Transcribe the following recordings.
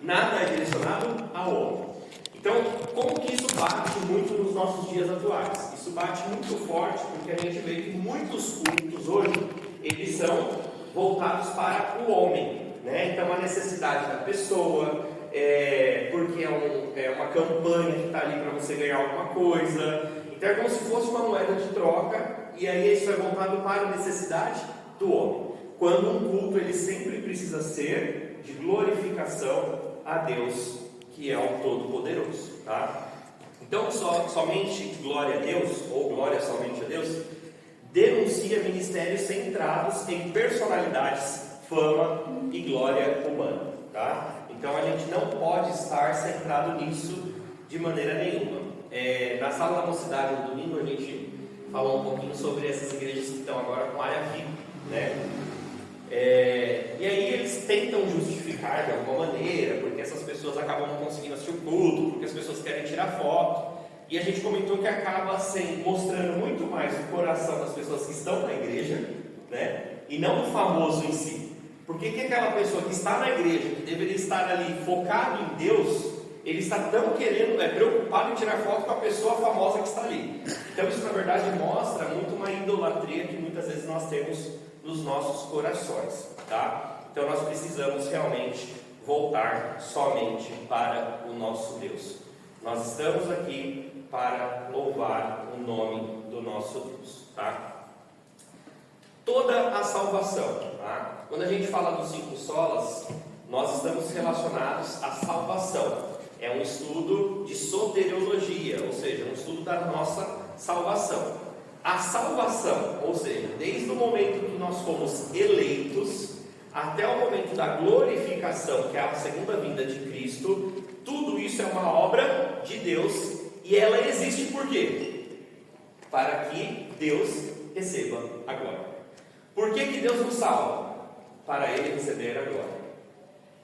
Nada é direcionado ao homem. Então, como que isso bate muito nos nossos dias atuais? Isso bate muito forte porque a gente vê que muitos cultos hoje, eles são voltados para o homem, né? Então, a necessidade da pessoa, porque é uma campanha que está ali para você ganhar alguma coisa. Então, é como se fosse uma moeda de troca, e aí isso é voltado para a necessidade do homem. Quando um culto, ele sempre precisa ser de glorificação a Deus, que é o Todo-Poderoso, tá? Então, somente glória a Deus, ou glória somente a Deus, denuncia ministérios centrados em personalidades, fama e glória humana, tá? Então, a gente não pode estar centrado nisso de maneira nenhuma. Na sala da mocidade no domingo, a gente falou um pouquinho sobre essas igrejas que estão agora com área VIP, né? E aí eles tentam justificar de alguma maneira, porque essas pessoas acabam não conseguindo assistir o culto, porque as pessoas querem tirar foto, e a gente comentou que acaba mostrando muito mais o coração das pessoas que estão na igreja, né, e não o famoso em si. Porque que aquela pessoa que está na igreja, que deveria estar ali focado em Deus, ele está tão preocupado em tirar foto com a pessoa famosa que está ali. Então isso na verdade mostra muito uma idolatria que muitas vezes nós temos nos nossos corações, tá? Então nós precisamos realmente voltar somente para o nosso Deus. Nós estamos aqui para louvar o nome do nosso Deus, tá? Toda a salvação, tá? Quando a gente fala dos 5 solas, nós estamos relacionados à salvação. É um estudo de soteriologia, ou seja, um estudo da nossa salvação. A salvação, ou seja, desde o momento que nós fomos eleitos até o momento da glorificação, que é a segunda vinda de Cristo, tudo isso é uma obra de Deus, e ela existe por quê? Para que Deus receba a glória. Por que Deus nos salva? Para Ele receber a glória.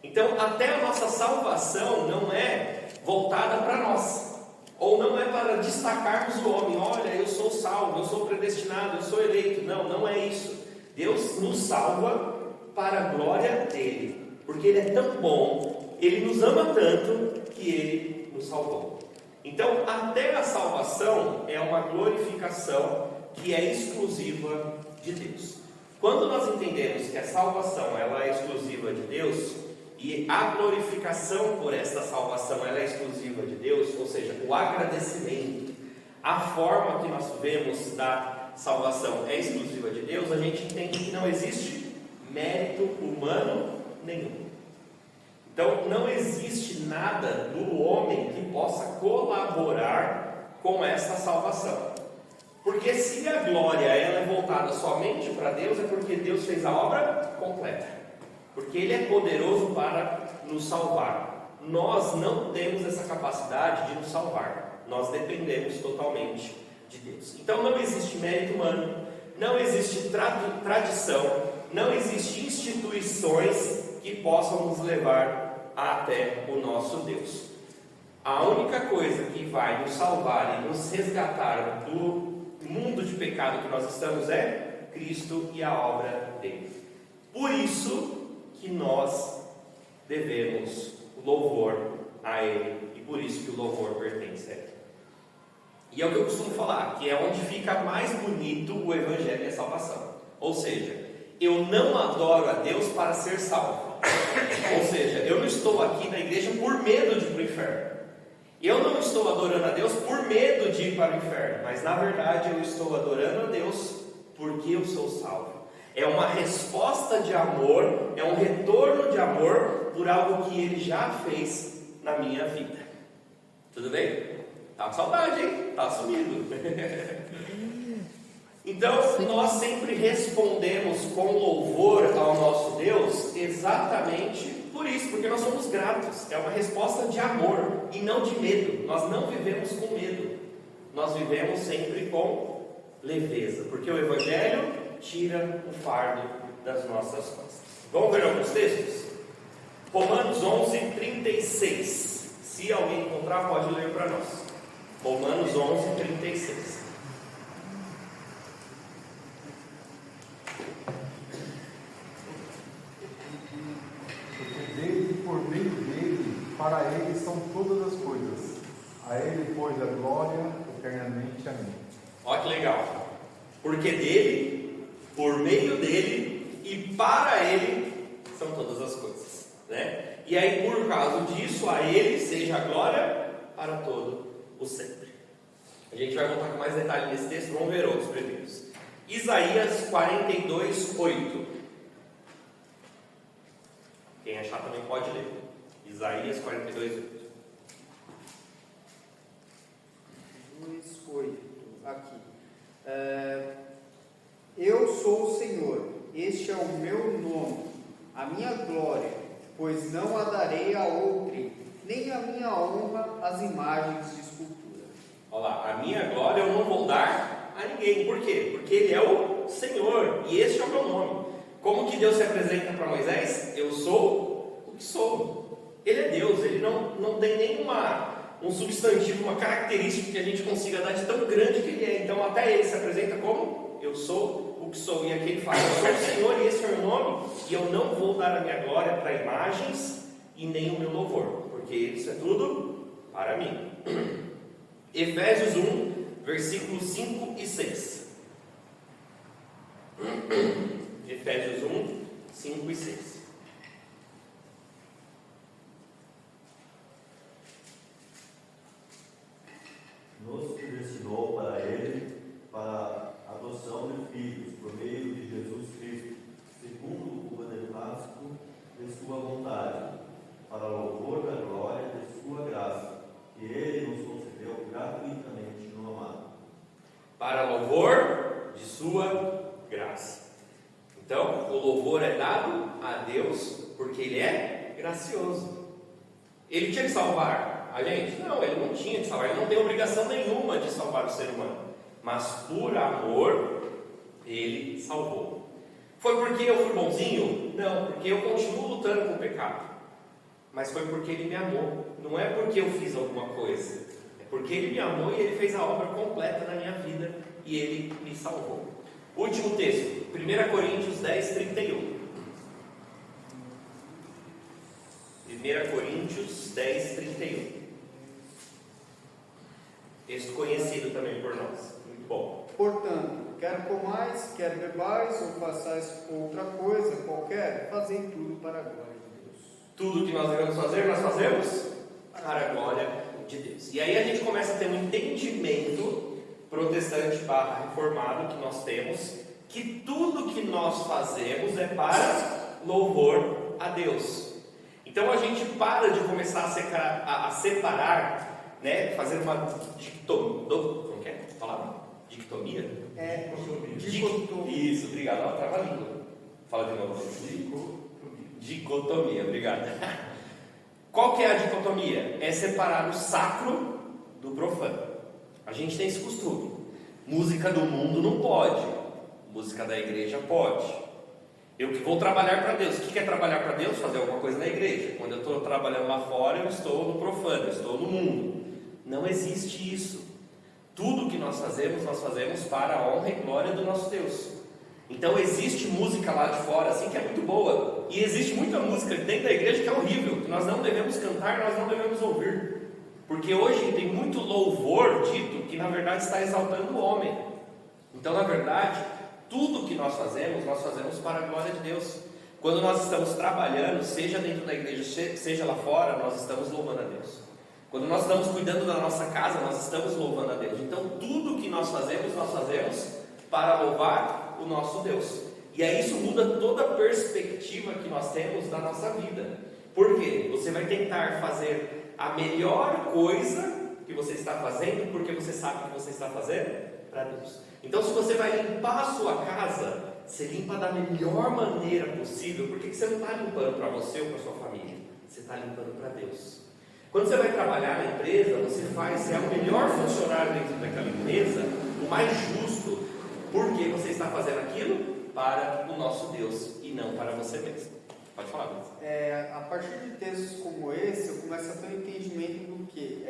Então, até a nossa salvação não é voltada para nós, ou não é para destacarmos o homem. Olha, eu sou salvo, eu sou predestinado, eu sou eleito. Não, não é isso. Deus nos salva para a glória dele, porque Ele é tão bom, Ele nos ama tanto, que Ele nos salvou. Então, até a salvação é uma glorificação que é exclusiva de Deus. Quando nós entendemos que a salvação ela é exclusiva de Deus, e a glorificação por esta salvação ela é exclusiva de Deus, ou seja, o agradecimento, a forma que nós vemos da salvação é exclusiva de Deus, a gente entende que não existe mérito humano nenhum. Então não existe nada do homem que possa colaborar com essa salvação. Porque se a glória ela é voltada somente para Deus, é porque Deus fez a obra completa. Porque Ele é poderoso para nos salvar. Nós não temos essa capacidade de nos salvar. Nós dependemos totalmente de Deus. Então não existe mérito humano, não existe tradição, não existe instituições que possam nos levar até o nosso Deus. A única coisa que vai nos salvar e nos resgatar do mundo de pecado que nós estamos é Cristo e a obra dele. Por isso que nós devemos louvor a Ele, e por isso que o louvor pertence a Ele. E é o que eu costumo falar, que é onde fica mais bonito o Evangelho e a salvação. Ou seja, eu não adoro a Deus para ser salvo. Ou seja, eu não estou aqui na igreja por medo de ir para o inferno. Eu não estou adorando a Deus por medo de ir para o inferno, mas na verdade eu estou adorando a Deus porque eu sou salvo. É uma resposta de amor, é um retorno de amor por algo que Ele já fez na minha vida. Tudo bem? Tá com saudade, hein? Tá sumido. Então, nós sempre respondemos com louvor ao nosso Deus exatamente por isso, porque nós somos gratos. É uma resposta de amor e não de medo. Nós não vivemos com medo. Nós vivemos sempre com leveza, porque o Evangelho tira o fardo das nossas costas. Vamos ver alguns textos? Romanos 11, 36. Se alguém encontrar, pode ler para nós. Romanos 11, 36. Desde por meio dele para Ele são todas as coisas. A Ele, pois, a glória eternamente. Amém. Olha que legal. Porque dele, por meio dele e para ele são todas as coisas, né? E aí, por causa disso, a ele seja a glória para todo o sempre. A gente vai voltar com mais detalhe nesse texto, vamos ver outros primeiros. Isaías 42, 8. Quem achar também pode ler. Isaías 42, 8. 8. Aqui. Eu sou o Senhor, este é o meu nome, a minha glória, pois não a darei a outrem, nem a minha honra às imagens de escultura. Olha lá, a minha glória eu não vou dar a ninguém. Por quê? Porque Ele é o Senhor e este é o meu nome. Como que Deus se apresenta para Moisés? Eu sou o que sou. Ele é Deus, Ele não tem um substantivo, uma característica que a gente consiga dar de tão grande que Ele é. Então até Ele se apresenta como eu sou o que sou. E aqui Ele fala, eu sou o Senhor e esse é o meu nome, e eu não vou dar a minha glória para imagens e nem o meu louvor, porque isso é tudo para mim. Efésios 1, versículos 5 e 6. Efésios 1, 5 e 6. Nos predestinou para Ele, para a adoção de filhos, por meio de Jesus Cristo, segundo o beneplácito de Sua vontade, para louvor da glória de Sua graça, que Ele nos concedeu gratuitamente no amado. Para louvor de Sua graça. Então, o louvor é dado a Deus porque Ele é gracioso. Ele tinha que salvar a gente? Não, Ele não tinha que salvar. Ele não tem obrigação nenhuma de salvar o ser humano. Mas por amor, Ele salvou. Foi porque eu fui bonzinho? Não, porque eu continuo lutando com o pecado. Mas foi porque Ele me amou. Não é porque eu fiz alguma coisa. É porque Ele me amou e Ele fez a obra completa na minha vida e Ele me salvou. Último texto, 1 Coríntios 10, 31. 1 Coríntios 10, 31. Texto conhecido também por nós. Muito bom. Portanto, quer comais, quer bebais, ou façais outra coisa qualquer, fazei tudo para a glória de Deus. Tudo que nós devemos fazer, nós fazemos para a glória de Deus. E aí a gente começa a ter um entendimento protestante / reformado que nós temos, que tudo que nós fazemos é para louvor a Deus. Então a gente para de começar a separar, né, fazer uma dicotomia. Como que é a palavra? Dicotomia? Dicotomia. Isso, obrigado. Ela trava a língua. Fala de novo. Dicotomia, obrigado. Qual que é a dicotomia? É separar o sacro do profano. A gente tem esse costume. Música do mundo não pode, música da igreja pode. Eu que vou trabalhar para Deus. O que é trabalhar para Deus? Fazer alguma coisa na igreja. Quando eu estou trabalhando lá fora, eu estou no profano, eu estou no mundo. Não existe isso. Tudo que nós fazemos para a honra e glória do nosso Deus. Então existe música lá de fora assim que é muito boa, e existe muita música dentro da igreja que é horrível, que nós não devemos cantar, nós não devemos ouvir. Porque hoje tem muito louvor dito que na verdade está exaltando o homem. Então na verdade, tudo que nós fazemos para a glória de Deus. Quando nós estamos trabalhando, seja dentro da igreja, seja lá fora, nós estamos louvando a Deus. Quando nós estamos cuidando da nossa casa, nós estamos louvando a Deus. Então tudo que nós fazemos para louvar o nosso Deus. E aí isso muda toda a perspectiva que nós temos da nossa vida. Por quê? Você vai tentar fazer a melhor coisa que você está fazendo, porque você sabe que você está fazendo para Deus. Então se você vai limpar a sua casa, você limpa da melhor maneira possível, porque você não está limpando para você ou para sua família, você está limpando para Deus. Quando você vai trabalhar na empresa, você faz ser o melhor funcionário dentro daquela empresa, o mais justo, porque você está fazendo aquilo para o nosso Deus e não para você mesmo. Pode falar, Luiz. A partir de textos como esse, eu começo a ter um entendimento do que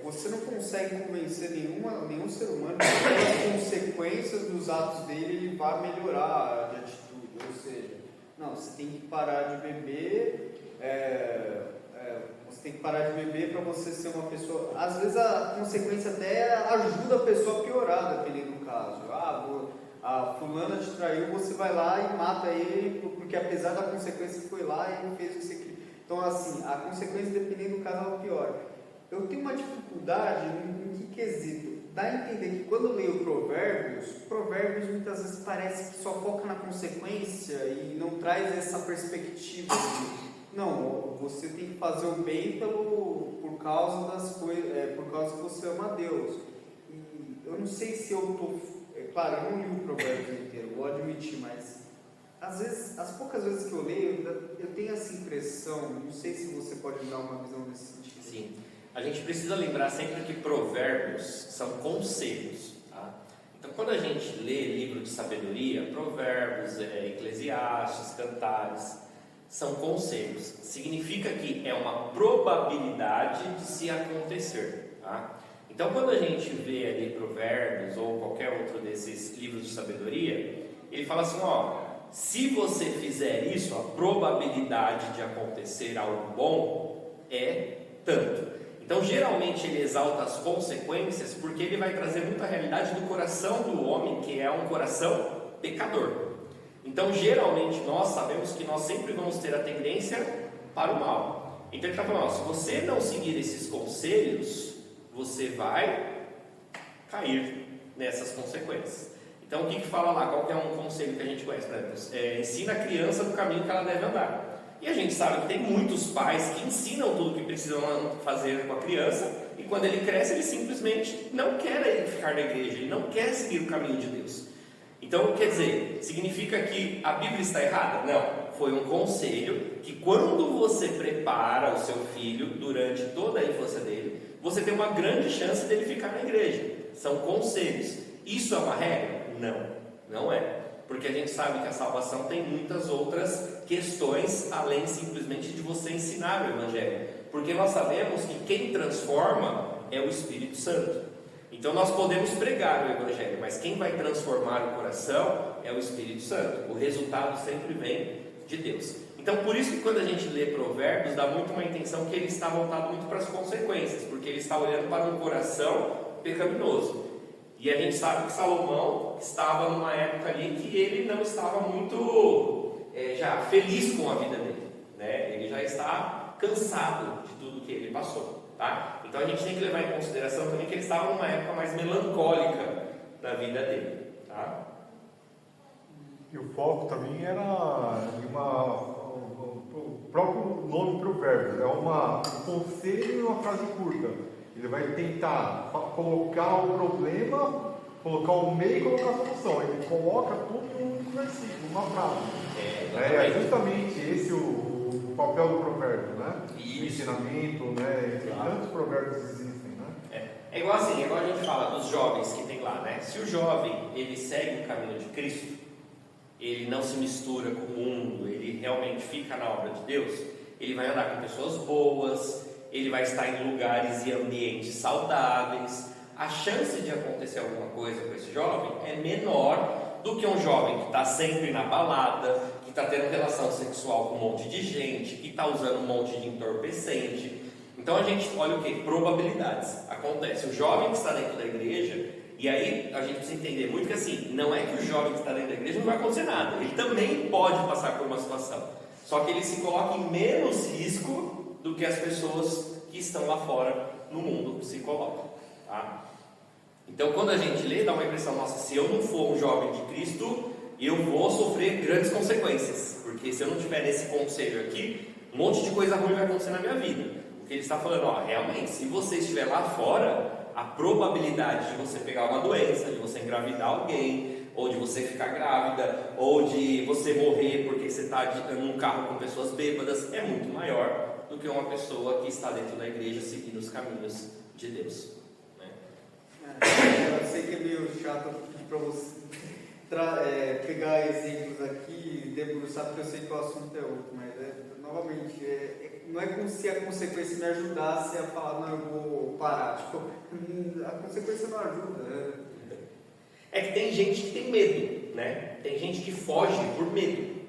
você não consegue convencer nenhum ser humano que as consequências dos atos dele ele vai melhorar de atitude. Ou seja, não, você tem que parar de beber, você tem que parar de beber para você ser uma pessoa. Às vezes a consequência até ajuda a pessoa a piorar, dependendo do caso. A fulana te traiu, você vai lá e mata ele, porque apesar da consequência foi lá e ele fez o que você queria. Então, assim, a consequência, dependendo do caso, ela piora. Eu tenho uma dificuldade em que quesito? Dá a entender que quando eu leio Provérbios muitas vezes parece que só foca na consequência e não traz essa perspectiva de, não, você tem que fazer o bem por causa das coisas, por causa que você ama a Deus. E eu não sei se eu estou. Claro, eu não li o Provérbios inteiro, vou admitir, mas às vezes, as poucas vezes que eu leio, eu tenho essa impressão, não sei se você pode me dar uma visão nesse sentido. Sim. A gente precisa lembrar sempre que provérbios são conselhos. Tá? Então, quando a gente lê livro de sabedoria, provérbios, Eclesiastes, Cantares, são conselhos. Significa que é uma probabilidade de se acontecer. Tá? Então, quando a gente vê ali provérbios ou qualquer outro desses livros de sabedoria, ele fala assim, se você fizer isso, a probabilidade de acontecer algo bom é tanto. Então, geralmente ele exalta as consequências porque ele vai trazer muita realidade do coração do homem, que é um coração pecador. Então, geralmente nós sabemos que nós sempre vamos ter a tendência para o mal. Então, ele está falando, se você não seguir esses conselhos, você vai cair nessas consequências. Então, o que fala lá? Qual que é um conselho que a gente conhece? Por exemplo, ensina a criança no caminho que ela deve andar. E a gente sabe que tem muitos pais que ensinam tudo o que precisam fazer com a criança, e quando ele cresce, ele simplesmente não quer ficar na igreja, ele não quer seguir o caminho de Deus. Então, quer dizer, significa que a Bíblia está errada? Não, foi um conselho que quando você prepara o seu filho durante toda a infância dele, você tem uma grande chance dele ficar na igreja. São conselhos. Isso é uma regra? Não, não é. Porque a gente sabe que a salvação tem muitas outras questões, além simplesmente de você ensinar o Evangelho. Porque nós sabemos que quem transforma é o Espírito Santo. Então nós podemos pregar o Evangelho, mas quem vai transformar o coração é o Espírito Santo. O resultado sempre vem de Deus. Então por isso que quando a gente lê Provérbios, dá muito uma intenção que ele está voltado muito para as consequências, porque ele está olhando para um coração pecaminoso. E a gente sabe que Salomão estava numa época ali que ele não estava muito já feliz com a vida dele, né? Ele já está cansado de tudo que ele passou, tá? Então a gente tem que levar em consideração também que ele estava numa época mais melancólica da vida dele, tá? E o foco também era o próprio nome Provérbios, é um conselho e uma frase curta. Ele vai tentar colocar o problema, colocar o meio e colocar a solução. Ele coloca tudo num versículo, numa frase. É justamente esse o papel do provérbio, né? O ensinamento, né? Claro. Tantos provérbios existem, né? É igual assim, igual a gente fala dos jovens que tem lá, né? Se o jovem, ele segue o caminho de Cristo, ele não se mistura com o mundo, ele realmente fica na obra de Deus, ele vai andar com pessoas boas, ele vai estar em lugares e ambientes saudáveis. A chance de acontecer alguma coisa com esse jovem é menor do que um jovem que está sempre na balada, que está tendo relação sexual com um monte de gente, que está usando um monte de entorpecente. Então a gente olha o que? Probabilidades. Acontece, o jovem que está dentro da igreja, e aí a gente precisa entender muito que assim, não é que o jovem que está dentro da igreja não vai acontecer nada, ele também pode passar por uma situação, só que ele se coloca em menos risco do que as pessoas que estão lá fora no mundo se colocam, tá? Então quando a gente lê, dá uma impressão, nossa, se eu não for um jovem de Cristo, eu vou sofrer grandes consequências, porque se eu não tiver nesse conselho aqui, um monte de coisa ruim vai acontecer na minha vida. Porque ele está falando, realmente, se você estiver lá fora, a probabilidade de você pegar uma doença, de você engravidar alguém, ou de você ficar grávida, ou de você morrer porque você está num carro com pessoas bêbadas, é muito maior do que uma pessoa que está dentro da igreja seguindo os caminhos de Deus, né? Eu sei que é meio chato para você pegar exemplos aqui e debruçar, porque eu sei que o assunto é outro, mas novamente, não é como se a consequência me ajudasse a falar, não, eu vou parar. Tipo, a consequência não ajuda. É que tem gente que tem medo, né? Tem gente que foge por medo,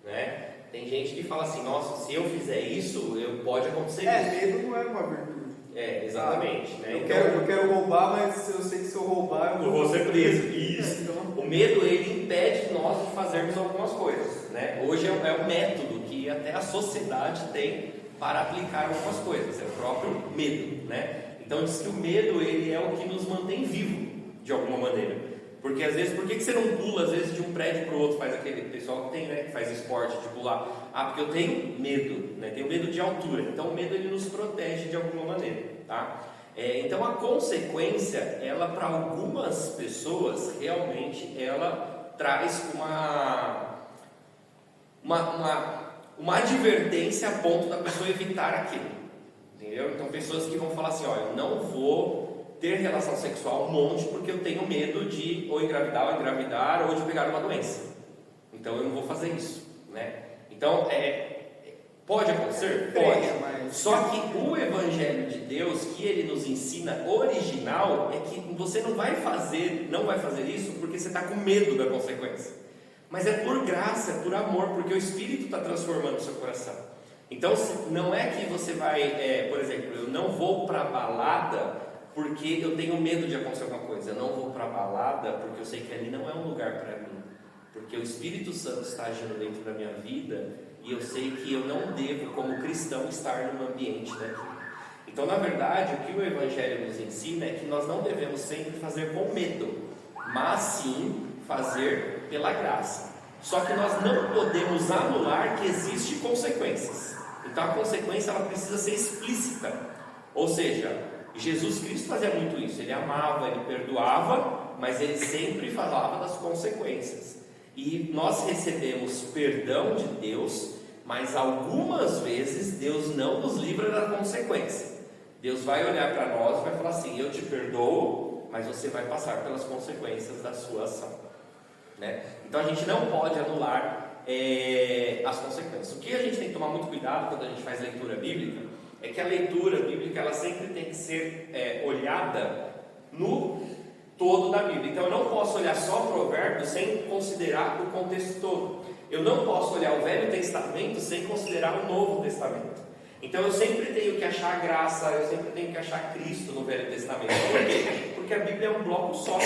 né? Tem gente que fala assim, nossa, se eu fizer isso, pode acontecer isso. Medo não é uma virtude. Exatamente. Né? Eu quero roubar, mas eu sei que se eu roubar, eu vou ser preso. Isso. Então... O medo, ele impede nós de fazermos algumas coisas. Né? Hoje é um método que até a sociedade tem para aplicar algumas coisas. É o próprio medo. Né? Então diz que o medo, ele é o que nos mantém vivo, de alguma maneira. Porque às vezes, por que você não pula às vezes de um prédio para o outro? Faz aquele pessoal que tem, né, que faz esporte de pular. Porque eu tenho medo, né? Tenho medo de altura. Então o medo, ele nos protege de alguma maneira, tá? Então a consequência, ela para algumas pessoas realmente ela traz uma advertência a ponto da pessoa evitar aquilo, entendeu? Então pessoas que vão falar assim, ó, eu não vou ter relação sexual um monte porque eu tenho medo de ou engravidar ou de pegar uma doença. Então eu não vou fazer isso, né? Então pode acontecer? Pode. Mas... Só que o Evangelho de Deus que ele nos ensina original é que você não vai fazer isso porque você está com medo da consequência. Mas é por graça, é por amor, porque o Espírito está transformando o seu coração. Então não é que você vai, por exemplo, eu não vou para a balada porque eu tenho medo de acontecer alguma coisa. Eu não vou para a balada porque eu sei que ali não é um lugar para mim. Porque o Espírito Santo está agindo dentro da minha vida e eu sei que eu não devo, como cristão, estar num ambiente daquilo. Então, na verdade, o que o Evangelho nos ensina é que nós não devemos sempre fazer com medo, mas sim fazer pela graça. Só que nós não podemos anular que existem consequências. Então, a consequência ela precisa ser explícita. Ou seja, Jesus Cristo fazia muito isso, ele amava, ele perdoava, mas ele sempre falava das consequências. E nós recebemos perdão de Deus, mas algumas vezes Deus não nos livra da consequência. Deus vai olhar para nós e vai falar assim, eu te perdoo, mas você vai passar pelas consequências da sua ação, né? Então a gente não pode anular as consequências. O que a gente tem que tomar muito cuidado quando a gente faz leitura bíblica é que a leitura bíblica ela sempre tem que ser olhada no todo da Bíblia. Então eu não posso olhar só Provérbios sem considerar o contexto todo. Eu não posso olhar o Velho Testamento sem considerar o Novo Testamento. Então eu sempre tenho que achar graça, eu sempre tenho que achar Cristo no Velho Testamento. Por quê? Porque a Bíblia é um bloco só.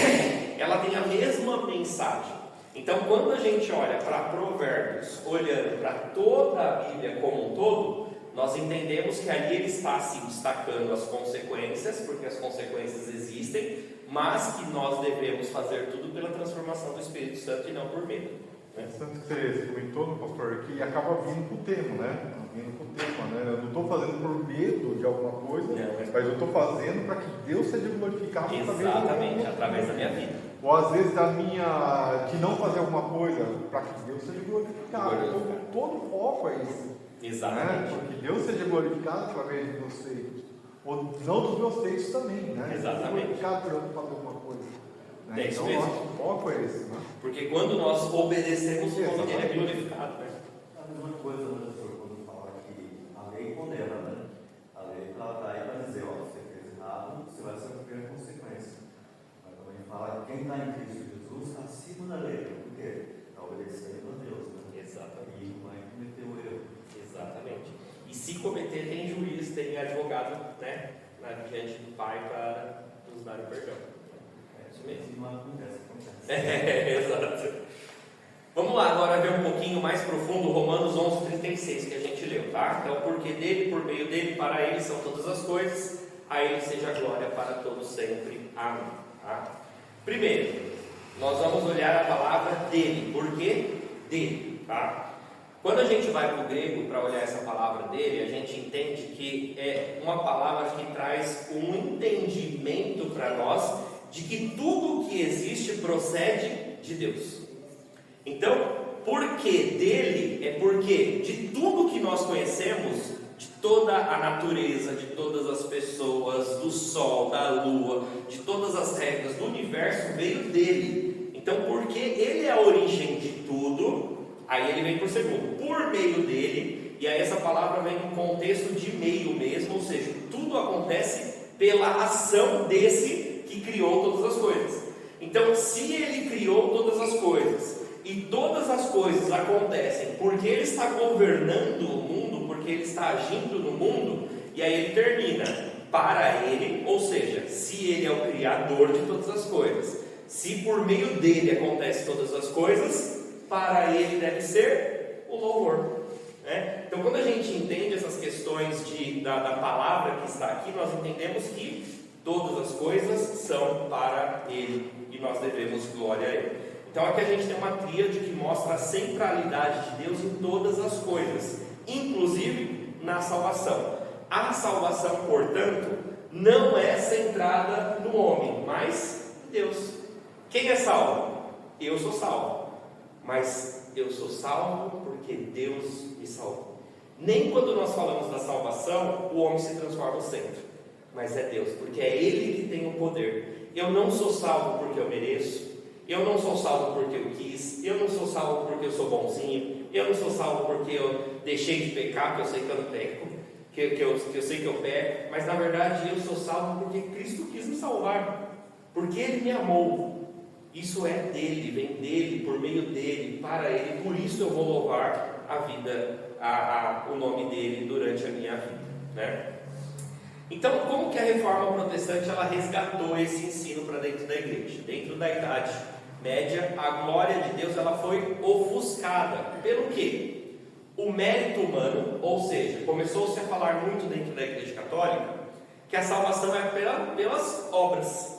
Ela tem a mesma mensagem. Então quando a gente olha para Provérbios, olhando para toda a Bíblia como um todo, nós entendemos que ali ele está se destacando as consequências, porque as consequências existem, mas que nós devemos fazer tudo pela transformação do Espírito Santo e não por medo, né? Tanto que você comentou, no pastor, que acaba vindo com o tema, né? Eu não estou fazendo por medo de alguma coisa, mas eu estou fazendo para que Deus seja glorificado através da minha vida. Ou às vezes de não fazer alguma coisa para que Deus seja glorificado. Então, todo o foco é isso. Exatamente. Né? Porque Deus seja glorificado através dos meus feitos. Ou não dos meus feitos também, né? Exatamente. Glorificado por eu fazer alguma coisa. Né? É isso então, mesmo. nosso foco é esse, né? Porque quando nós obedecemos, o nome dele é glorificado, né? A mesma coisa, né, senhor, quando fala que a lei condena, né? A lei está aí para dizer, ó, você fez errado, você vai sofrer a consequência. Mas também fala que quem está em Cristo Jesus está acima da lei. Por quê? Está obedecendo a Deus, né? Exatamente. E não vai cometer o erro. Exatamente. E se cometer, tem juiz, tem advogado, né? Diante do Pai para nos dar o perdão. É isso mesmo. Não acontece. Exato. Vamos lá agora ver um pouquinho mais profundo Romanos 11:36 que a gente leu, tá? Então, porque dele, por meio dele, para ele são todas as coisas, a ele seja a glória para todos sempre. Amém. Tá? Primeiro, nós vamos olhar a palavra dele. Por que dele? Tá? Quando a gente vai para o grego para olhar essa palavra dele, a gente entende que é uma palavra que traz um entendimento para nós de que tudo que existe procede de Deus. Então, por que dele? É porque de tudo que nós conhecemos, de toda a natureza, de todas as pessoas, do sol, da lua, de todas as regras do universo, veio dele. Então, porque ele é a origem de tudo, aí ele vem por segundo, por meio dele, e aí essa palavra vem num contexto de meio mesmo, ou seja, tudo acontece pela ação desse que criou todas as coisas. Então, se ele criou todas as coisas, e todas as coisas acontecem porque Ele está governando o mundo, porque Ele está agindo no mundo, e aí ele termina, para Ele, ou seja, se Ele é o Criador de todas as coisas, se por meio dEle acontecem todas as coisas, para Ele deve ser o louvor. Então, quando a gente entende essas questões da palavra que está aqui, nós entendemos que todas as coisas são para Ele e nós devemos glória a Ele. Então, aqui a gente tem uma tríade que mostra a centralidade de Deus em todas as coisas, inclusive na salvação. A salvação, portanto, não é centrada no homem, mas em Deus. Quem é salvo? Eu sou salvo, mas eu sou salvo porque Deus me salvou. Nem quando nós falamos da salvação, o homem se transforma no centro, mas é Deus, porque é Ele que tem o poder. Eu não sou salvo porque eu mereço, eu não sou salvo porque eu quis, eu não sou salvo porque eu sou bonzinho, eu não sou salvo porque eu deixei de pecar, porque eu sei que eu não peco, que eu sei que eu peco, mas na verdade eu sou salvo porque Cristo quis me salvar, porque Ele me amou. Isso é dele, vem dele, por meio dele, para ele, por isso eu vou louvar a vida, o nome dele durante a minha vida, né? Então, como que a reforma protestante ela resgatou esse ensino para dentro da igreja? Dentro da Idade Média, a glória de Deus ela foi ofuscada. Pelo quê? O mérito humano, ou seja, começou-se a falar muito dentro da igreja católica que a salvação é pelas obras.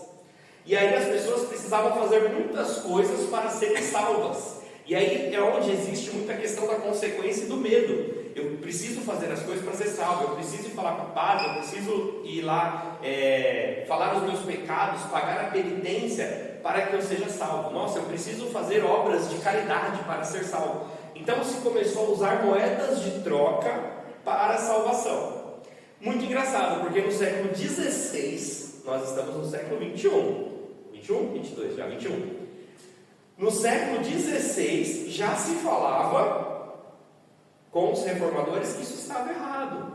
E aí as pessoas precisavam fazer muitas coisas para serem salvas. E aí é onde existe muita questão da consequência e do medo. Eu preciso fazer as coisas para ser salvo, eu preciso ir falar com o padre, eu preciso ir lá falar os meus pecados, pagar a penitência para que eu seja salvo. Nossa, eu preciso fazer obras de caridade para ser salvo. Então se começou a usar moedas de troca para a salvação. Muito engraçado, porque no século XVI, nós estamos no século XXI. 21, 22, já 21. No século XVI já se falava com os reformadores que isso estava errado,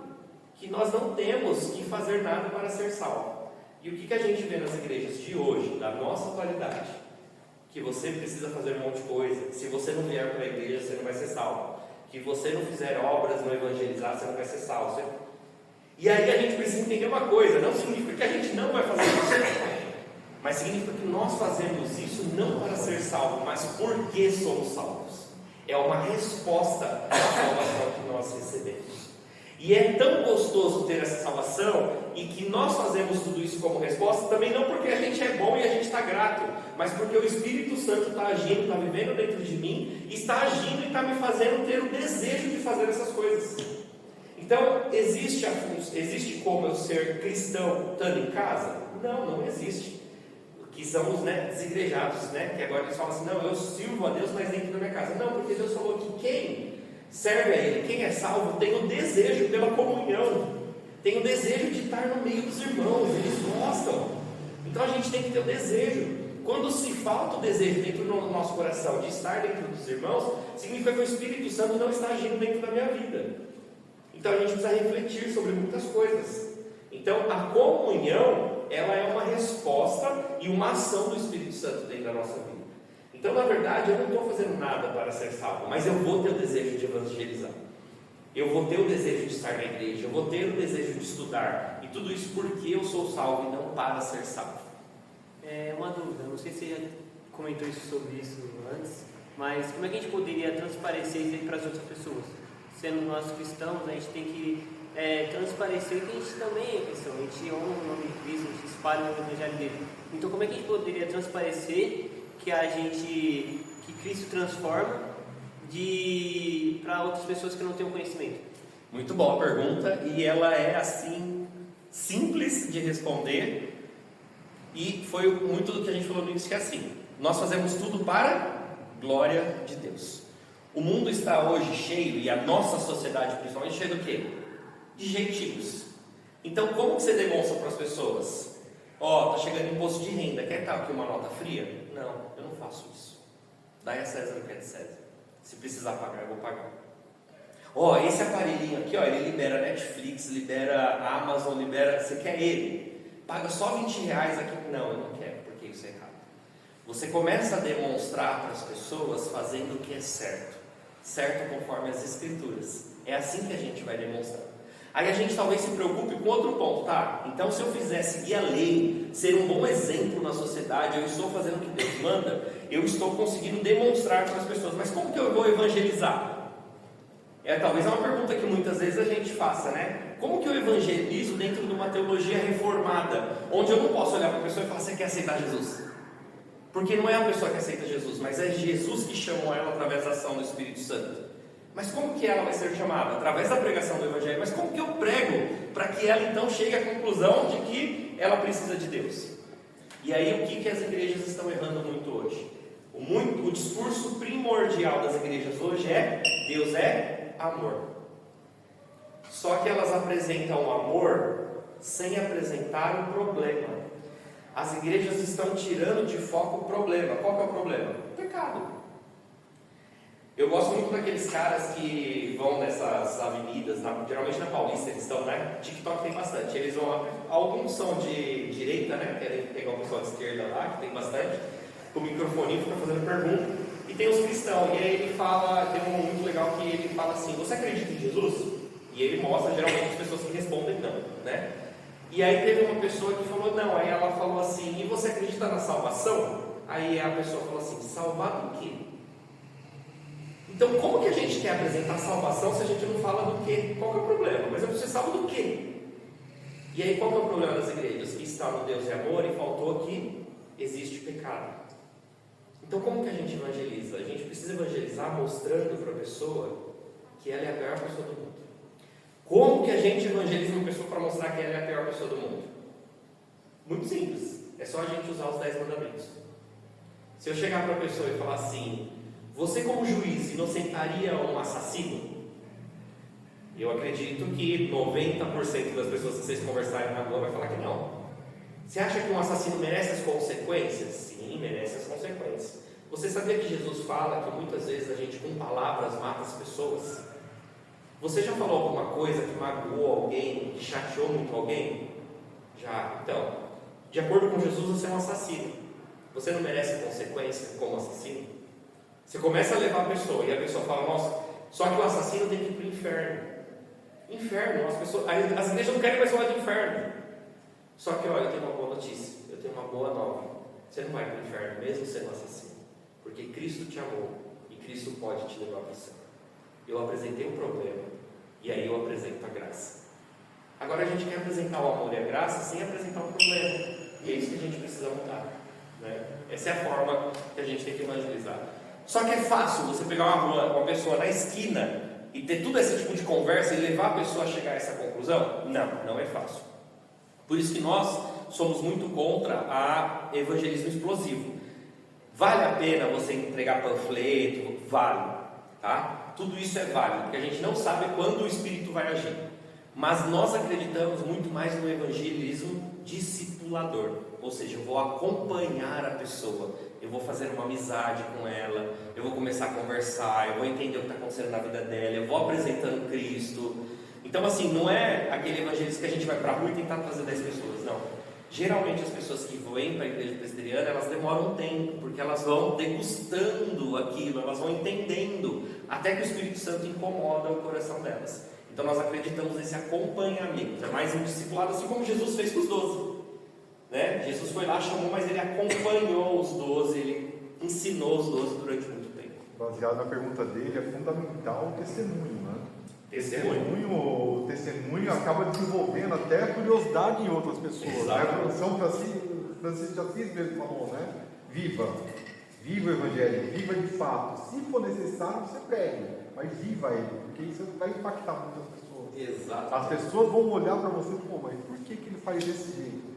que nós não temos que fazer nada para ser salvo. E o que a gente vê nas igrejas de hoje, da nossa atualidade? Que você precisa fazer um monte de coisa, que se você não vier para a igreja você não vai ser salvo, que você não fizer obras, não evangelizar, você não vai ser salvo. E aí a gente precisa entender uma coisa, não significa que a gente não vai fazer isso, mas significa que nós fazemos isso não para ser salvo, mas porque somos salvos. É uma resposta à salvação que nós recebemos. E é tão gostoso ter essa salvação, e que nós fazemos tudo isso como resposta, também não porque a gente é bom e a gente está grato, mas porque o Espírito Santo está agindo, está vivendo dentro de mim, está agindo e está me fazendo ter o desejo de fazer essas coisas. Então, existe como eu ser cristão estando em casa? Não existe. Que são os desigrejados, que agora eles falam assim, não, eu sirvo a Deus, mas dentro da minha casa. Não, porque Deus falou que quem serve a Ele, quem é salvo, tem o desejo pela comunhão, tem o desejo de estar no meio dos irmãos, eles gostam. Então a gente tem que ter o desejo. Quando se falta o desejo dentro do nosso coração de estar dentro dos irmãos, significa que o Espírito Santo não está agindo dentro da minha vida. Então a gente precisa refletir sobre muitas coisas. Então a comunhão, ela é uma resposta e uma ação do Espírito Santo dentro da nossa vida. Então, na verdade, eu não estou fazendo nada para ser salvo, mas eu vou ter o desejo de evangelizar, eu vou ter o desejo de estar na igreja, eu vou ter o desejo de estudar, e tudo isso porque eu sou salvo e não para ser salvo. Uma dúvida, não sei se você já comentou sobre isso antes, mas como é que a gente poderia transparecer isso aí para as outras pessoas? Sendo nós cristãos, a gente tem que transparecer que a gente também é cristão, a gente honra o nome de Cristo, a gente espalha o evangelho dele. Então, como é que a gente poderia transparecer que Cristo transforma para outras pessoas que não têm o conhecimento? Muito boa pergunta, e ela é assim simples de responder, e foi muito do que a gente falou no início, que é assim: nós fazemos tudo para glória de Deus. O mundo está hoje cheio, e a nossa sociedade principalmente, cheia do quê? De jeitinhos. Então, como que você demonstra para as pessoas? Está chegando imposto de renda, quer estar aqui uma nota fria? Não, eu não faço isso. Dai a César o que é de César. Se precisar pagar, eu vou pagar. Esse aparelhinho aqui, ele libera Netflix, libera Amazon, libera... Você quer ele? Paga só R$20 aqui. Não, eu não quero, porque isso é errado. Você começa a demonstrar para as pessoas fazendo o que é certo, certo conforme as Escrituras. É assim que a gente vai demonstrar. Aí a gente talvez se preocupe com outro ponto, tá? Então, se eu fizer seguir a lei, ser um bom exemplo na sociedade, eu estou fazendo o que Deus manda, eu estou conseguindo demonstrar para as pessoas. Mas como que eu vou evangelizar? Talvez é uma pergunta que muitas vezes a gente faça, né? Como que eu evangelizo dentro de uma teologia reformada, onde eu não posso olhar para a pessoa e falar, você quer aceitar Jesus? Porque não é a pessoa que aceita Jesus, mas é Jesus que chamou ela através da ação do Espírito Santo. Mas como que ela vai ser chamada? Através da pregação do Evangelho. Mas como que eu prego para que ela então chegue à conclusão de que ela precisa de Deus? E aí o que as igrejas estão errando muito hoje? O discurso primordial das igrejas hoje é: Deus é amor. Só que elas apresentam o amor sem apresentar o problema. As igrejas estão tirando de foco o problema. Qual que é o problema? O pecado. Eu gosto muito daqueles caras que vão nessas avenidas, geralmente na Paulista eles estão, né? TikTok tem bastante. Eles vão, alguns são de direita, né? Querem pegar o pessoal de esquerda lá, que tem bastante, com o microfoninho, fica fazendo pergunta. E tem os cristãos, e aí ele fala, tem um muito legal que ele fala assim: você acredita em Jesus? E ele mostra geralmente as pessoas que respondem não, né? E aí teve uma pessoa que falou não, aí ela falou assim: e você acredita na salvação? Aí a pessoa falou assim: salvar do quê? Então, como que a gente quer apresentar salvação se a gente não fala do quê? Qual que é o problema? Mas eu preciso ser salvo do quê? E aí, qual que é o problema das igrejas? Que está no Deus é amor e faltou que existe pecado. Então, como que a gente evangeliza? A gente precisa evangelizar mostrando para a pessoa que ela é a pior pessoa do mundo. Como que a gente evangeliza uma pessoa para mostrar que ela é a pior pessoa do mundo? Muito simples. É só a gente usar os 10 mandamentos. Se eu chegar para a pessoa e falar assim: você como juiz inocentaria um assassino? Eu acredito que 90% das pessoas que vocês conversarem na rua vai falar que não. Você acha que um assassino merece as consequências? Sim, merece as consequências. Você sabia que Jesus fala que muitas vezes a gente com palavras mata as pessoas? Você já falou alguma coisa que magoou alguém, que chateou muito alguém? Já. Então, de acordo com Jesus, você é um assassino. Você não merece consequência como assassino? Você começa a levar a pessoa e a pessoa fala: nossa, só que o assassino tem que ir para o inferno. Inferno, as igrejas não querem mais falar de inferno. Só que olha, eu tenho uma boa notícia, eu tenho uma boa nova. Você não vai para o inferno mesmo sendo assassino, porque Cristo te amou e Cristo pode te levar para o céu. Eu apresentei o problema e aí eu apresento a graça. Agora a gente quer apresentar o amor e a graça sem apresentar o problema, e é isso que a gente precisa mudar, né? Essa é a forma que a gente tem que evangelizar. Só que é fácil você pegar uma pessoa na esquina e ter todo esse tipo de conversa e levar a pessoa a chegar a essa conclusão? Não, não é fácil. Por isso que nós somos muito contra a evangelismo explosivo. Vale a pena você entregar panfleto? Vale, tá? Tudo isso é válido, porque a gente não sabe quando o Espírito vai agir. Mas nós acreditamos muito mais no evangelismo discipulador, ou seja, eu vou acompanhar a pessoa, eu vou fazer uma amizade com ela, eu vou começar a conversar, eu vou entender o que está acontecendo na vida dela, eu vou apresentando Cristo. Então assim, não é aquele evangelismo que a gente vai para a rua e tentar trazer 10 pessoas, não. Geralmente as pessoas que vêm para a igreja presbiteriana, elas demoram um tempo, porque elas vão degustando aquilo, elas vão entendendo, até que o Espírito Santo incomoda o coração delas. Então nós acreditamos nesse acompanhamento, é mais um discipulado, assim como Jesus fez com os 12, né? Jesus foi lá, chamou, mas ele acompanhou os 12, ele ensinou os 12 durante muito tempo. Baseado na pergunta dele, é fundamental o testemunho, né? Testemunho. O testemunho acaba desenvolvendo até curiosidade em outras pessoas, né? São Francisco de Assis mesmo falou, né? Viva o Evangelho, viva de fato. Se for necessário, você pregue, mas viva ele, porque isso vai impactar muitas pessoas. Exato. As pessoas vão olhar para você e falar: mas por que ele faz desse jeito?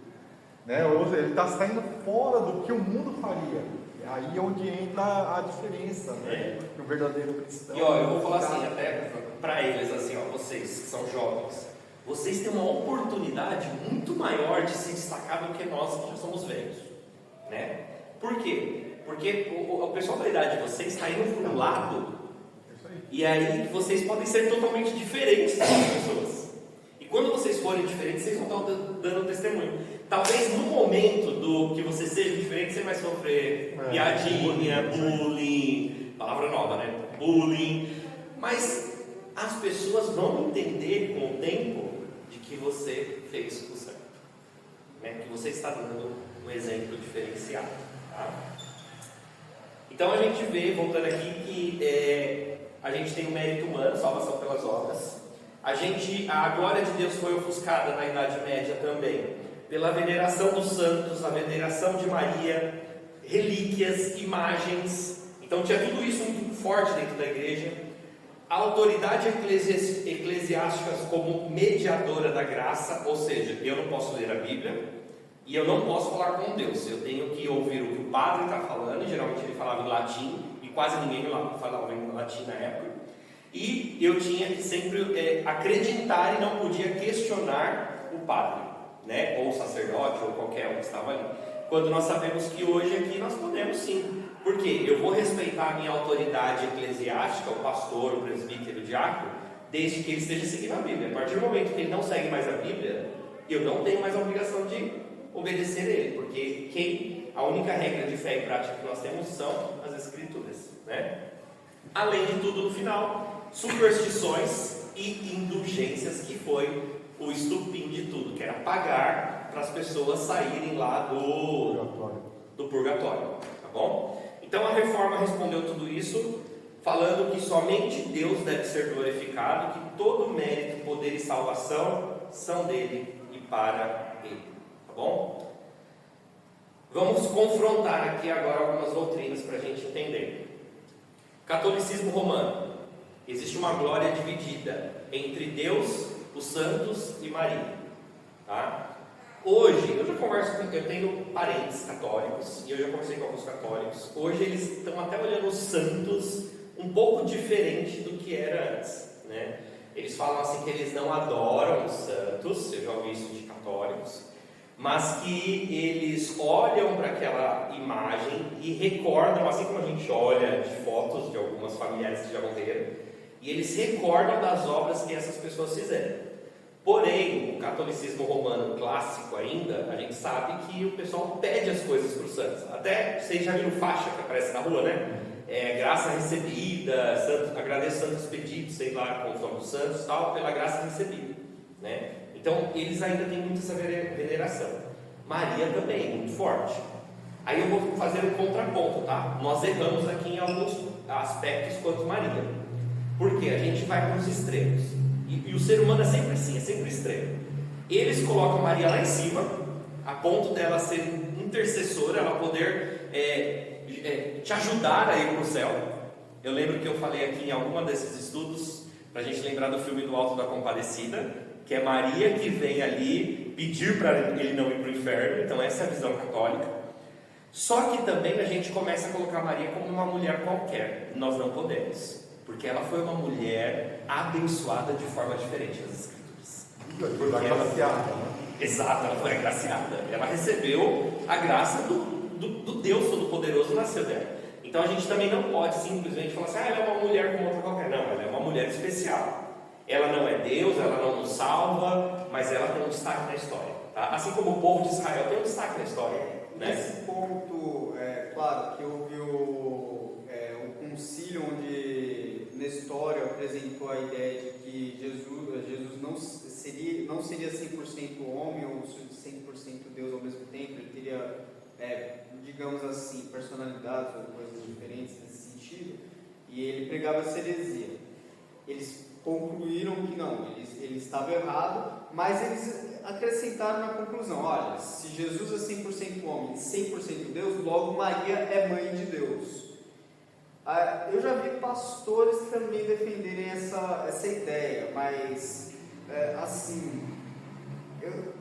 Né? Ou seja, ele está saindo fora do que o mundo faria. Aí é onde entra a diferença, né? O verdadeiro cristão. E ó, eu vou falar assim, até para eles, assim, ó, vocês que são jovens, vocês têm uma oportunidade muito maior de se destacar do que nós que já somos velhos, né? Por quê? Porque o pessoal da idade de vocês está indo para um lado, e aí vocês podem ser totalmente diferentes das pessoas. E quando vocês forem diferentes, vocês vão estar dando testemunho. Talvez no momento momento do que você seja diferente, você vai sofrer piadinha, bullying, palavra nova, né? Bullying. Mas as pessoas vão entender com o tempo de que você fez o certo, né? Que você está dando um exemplo diferenciado. Tá? Então a gente vê, voltando aqui, que a gente tem o mérito humano, salvação pelas obras. A glória de Deus foi ofuscada na Idade Média também, pela veneração dos santos, a veneração de Maria, relíquias, imagens. Então tinha tudo isso muito forte dentro da igreja. A autoridade eclesiástica como mediadora da graça, ou seja, eu não posso ler a Bíblia e eu não posso falar com Deus. Eu tenho que ouvir o que o padre está falando, e geralmente ele falava em latim, e quase ninguém falava em latim na época. E eu tinha que sempre acreditar e não podia questionar o padre, né? Ou o sacerdote, ou qualquer um que estava ali. Quando nós sabemos que hoje aqui nós podemos sim. Por quê? Eu vou respeitar a minha autoridade eclesiástica, o pastor, o presbítero, o diácono, desde que ele esteja seguindo a Bíblia. A partir do momento que ele não segue mais a Bíblia, eu não tenho mais a obrigação de obedecer a ele, porque a única regra de fé e prática que nós temos são as Escrituras, né? Além de tudo, no final, superstições e indulgências, que foi o estupim de tudo, que era pagar para as pessoas saírem lá do purgatório, tá bom? Então a reforma respondeu tudo isso, falando que somente Deus deve ser glorificado, que todo mérito, poder e salvação são dele e para ele, tá bom? Vamos confrontar aqui agora algumas doutrinas para a gente entender. Catolicismo romano. Existe uma glória dividida entre Deus, os santos e Maria. Tá? Hoje, eu tenho parentes católicos, e eu já conversei com alguns católicos. Hoje eles estão até olhando os santos um pouco diferente do que era antes, né? Eles falam assim que eles não adoram os santos, eu já ouvi isso de católicos, mas que eles olham para aquela imagem e recordam, assim como a gente olha de fotos de algumas familiares que já morreram, e eles recordam das obras que essas pessoas fizeram. Porém, o catolicismo romano clássico ainda, a gente sabe que o pessoal pede as coisas para os santos. Até vocês já viram faixa que aparece na rua, né? Graça recebida, santos, agradeço santos pedidos, sei lá, com os nomes dos santos, tal, pela graça recebida, né? Então, eles ainda têm muito essa veneração. Maria também, muito forte. Aí eu vou fazer um contraponto, tá? Nós erramos aqui em alguns aspectos quanto Maria. Porque a gente vai para os extremos. E o ser humano é sempre assim, é sempre extremo. Eles colocam Maria lá em cima, a ponto dela ser intercessora, ela poder te ajudar a ir para o céu. Eu lembro que eu falei aqui em algum desses estudos, para a gente lembrar do filme do Alto da Compadecida, que é Maria que vem ali pedir para ele não ir para o inferno. Então essa é a visão católica. Só que também a gente começa a colocar Maria como uma mulher qualquer. Nós não podemos, porque ela foi uma mulher abençoada de forma diferente nas Escrituras. Foi agraciada, né? Exato, ela foi agraciada. Ela recebeu a graça do Deus Todo-Poderoso nasceu dela. Então a gente também não pode simplesmente falar assim, ela é uma mulher como outra qualquer. Não, ela é uma mulher especial. Ela não é Deus, ela não nos salva, mas ela tem um destaque na história. Tá? Assim como o povo de Israel tem um destaque na história. Né? Nesse ponto, claro que houve o concílio onde Nestório apresentou a ideia de que Jesus não seria 100% homem ou 100% Deus ao mesmo tempo. Ele teria, digamos assim, personalidades ou coisas diferentes nesse sentido, e ele pregava essa heresia. Eles concluíram que não, ele estava errado, mas eles acrescentaram na conclusão: olha, se Jesus é 100% homem e 100% Deus, logo Maria é mãe de Deus. Eu já vi pastores também defenderem essa ideia, mas assim,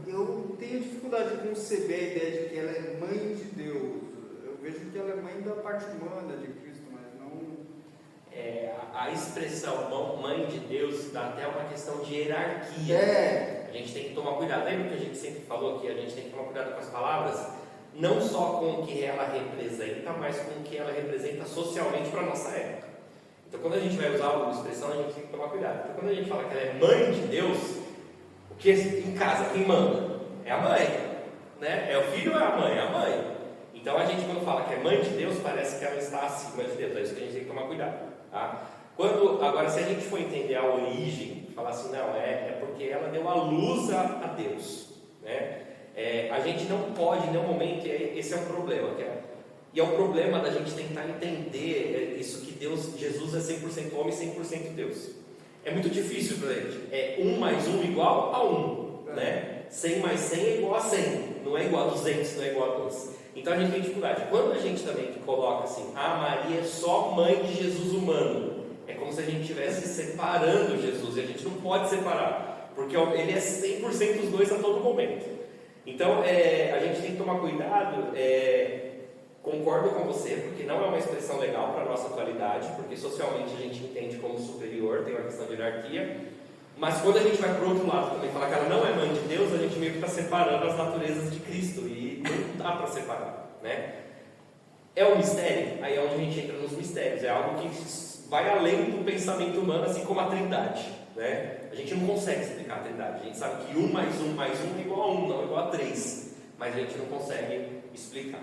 eu tenho dificuldade de conceber a ideia de que ela é mãe de Deus. Eu vejo que ela é mãe da parte humana de Cristo, mas não... A expressão mãe de Deus dá até uma questão de hierarquia. A gente tem que tomar cuidado. Lembra que a gente sempre falou que a gente tem que tomar cuidado com as palavras? Não só com o que ela representa, mas com o que ela representa socialmente para a nossa época. Então, quando a gente vai usar alguma expressão, a gente tem que tomar cuidado. Então, quando a gente fala que ela é mãe de Deus, o que em casa quem manda? É a mãe. né? É o filho ou é a mãe? É a mãe. Então a gente, quando fala que é mãe de Deus, parece que ela está acima de Deus. É isso que a gente tem que tomar cuidado, tá? Agora, se a gente for entender a origem, falar assim, não, é porque ela deu a luz a Deus, né? A gente não pode, em nenhum momento, esse é um problema, e é o problema da gente tentar entender isso, que Jesus é 100% homem e 100% Deus. É muito difícil pra gente. 1 mais 1 igual a 1, né? 100 mais 100 é igual a 100, não é igual a 200, não é igual a 2. Então a gente tem dificuldade. Quando a gente também coloca assim, Maria é só mãe de Jesus humano, é como se a gente estivesse separando Jesus, e a gente não pode separar, porque ele é 100% os dois a todo momento. Então a gente tem que tomar cuidado. Concordo com você, porque não é uma expressão legal para a nossa atualidade, porque socialmente a gente entende como superior, tem uma questão de hierarquia, mas quando a gente vai para o outro lado também, falar que ela não é mãe de Deus, a gente meio que está separando as naturezas de Cristo, e não dá para separar, né? É um mistério, aí é onde a gente entra nos mistérios, é algo que vai além do pensamento humano, assim como a Trindade, né? A gente não consegue explicar a Trindade, a gente sabe que 1 mais 1 mais 1 é igual a 1, não é igual a 3, mas a gente não consegue explicar.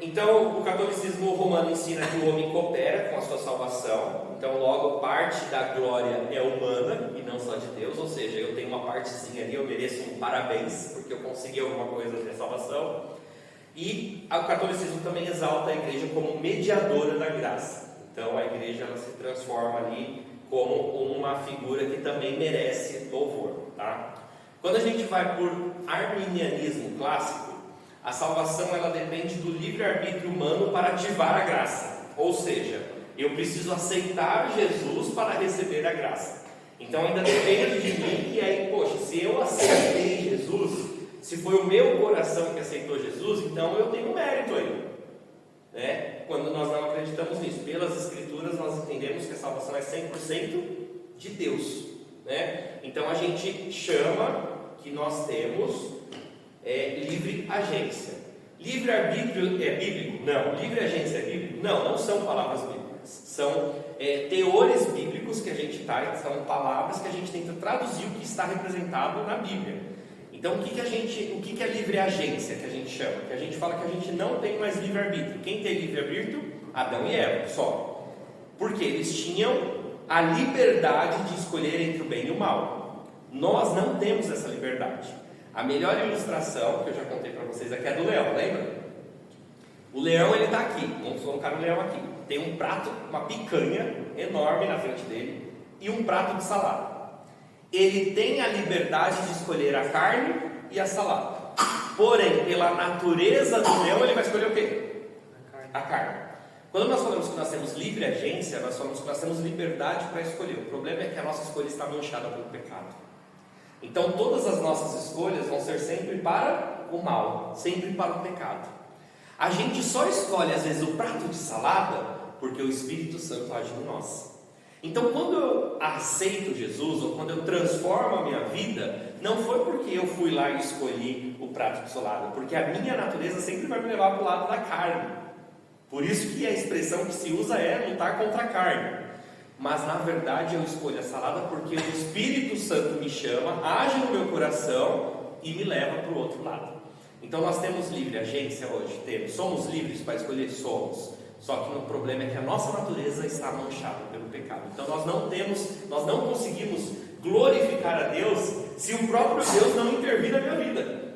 Então o catolicismo romano ensina que o homem coopera com a sua salvação, então logo parte da glória é humana e não só de Deus, ou seja, eu tenho uma partezinha ali, eu mereço um parabéns porque eu consegui alguma coisa da salvação. E o catolicismo também exalta a igreja como mediadora da graça, então a igreja ela se transforma ali como uma figura que também merece louvor, tá? Quando a gente vai por arminianismo clássico, a salvação ela depende do livre-arbítrio humano para ativar a graça. Ou seja, eu preciso aceitar Jesus para receber a graça. Então ainda depende de mim, e aí, poxa, se eu aceitei Jesus, se foi o meu coração que aceitou Jesus, então eu tenho mérito aí, né? Quando nós não acreditamos nisso, pelas Escrituras nós entendemos que a salvação é 100% de Deus, né? Então a gente chama que nós temos livre agência. Livre-arbítrio é bíblico? Não. Livre agência é bíblico? Não, não são palavras bíblicas. São teores bíblicos que a gente são palavras que a gente tenta traduzir o que está representado na Bíblia. Então, o que é livre agência que a gente chama? Que a gente fala que a gente não tem mais livre-arbítrio. Quem tem livre-arbítrio? Adão e Eva, só. Porque eles tinham a liberdade de escolher entre o bem e o mal. Nós não temos essa liberdade. A melhor ilustração que eu já contei para vocês aqui é do leão, lembra? O leão ele está aqui, vamos colocar o leão aqui. Tem um prato, uma picanha enorme na frente dele e um prato de salada. Ele tem a liberdade de escolher a carne e a salada. Porém, pela natureza do leão, ele vai escolher o quê? A carne. Quando nós falamos que nós temos livre agência, nós falamos que nós temos liberdade para escolher. O problema é que a nossa escolha está manchada pelo pecado. Então todas as nossas escolhas vão ser sempre para o mal, sempre para o pecado. A gente só escolhe às vezes o prato de salada porque o Espírito Santo age em nós. Então quando eu aceito Jesus, ou quando eu transformo a minha vida, não foi porque eu fui lá e escolhi o prato de salada, porque a minha natureza sempre vai me levar para o lado da carne. Por isso que a expressão que se usa é lutar contra a carne. Mas na verdade eu escolho a salada porque o Espírito Santo me chama, age no meu coração e me leva para o outro lado. Então nós temos livre agência hoje, somos livres para escolher, somos. Só que o problema é que a nossa natureza está manchada pelo pecado. Então nós não conseguimos glorificar a Deus se o próprio Deus não intervir na minha vida.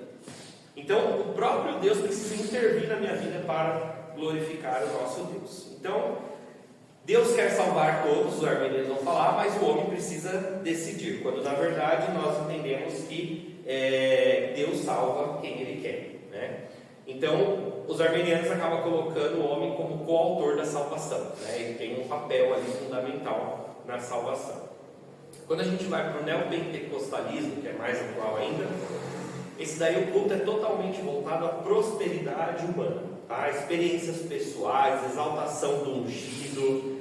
Então o próprio Deus precisa intervir na minha vida para glorificar o nosso Deus. Então Deus quer salvar todos, os arminianos vão falar, mas o homem precisa decidir, quando na verdade nós entendemos que Deus salva quem Ele quer, né? Então os arminianos acabam colocando o homem como coautor da salvação, né? Ele tem um papel ali fundamental na salvação. Quando a gente vai para o neopentecostalismo, que é mais atual ainda, esse daí o culto é totalmente voltado à prosperidade humana, tá? Experiências pessoais, exaltação do ungido,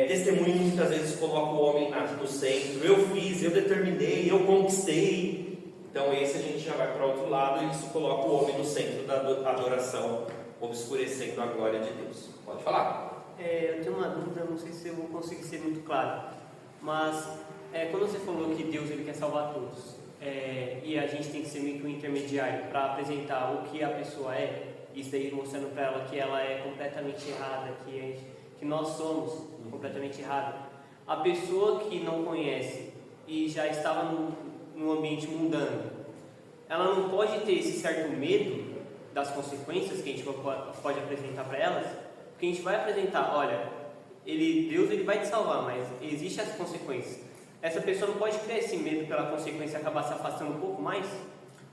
testemunho muitas vezes coloca o homem no centro. Eu fiz, eu determinei, eu conquistei. Então esse a gente já vai para outro lado e isso coloca o homem no centro da adoração, obscurecendo a glória de Deus. Pode falar. Eu tenho uma dúvida, não sei se eu vou conseguir ser muito claro, mas quando você falou que Deus ele quer salvar todos, e a gente tem que ser meio que um intermediário para apresentar o que a pessoa é, isso daí mostrando para ela que ela é completamente errada, que nós somos completamente errados. A pessoa que não conhece e já estava num ambiente mundano, ela não pode ter esse certo medo das consequências que a gente pode apresentar para elas, porque a gente vai apresentar, olha, Deus ele vai te salvar, mas existem as consequências. Essa pessoa não pode criar esse medo pela consequência acabar se afastando um pouco mais?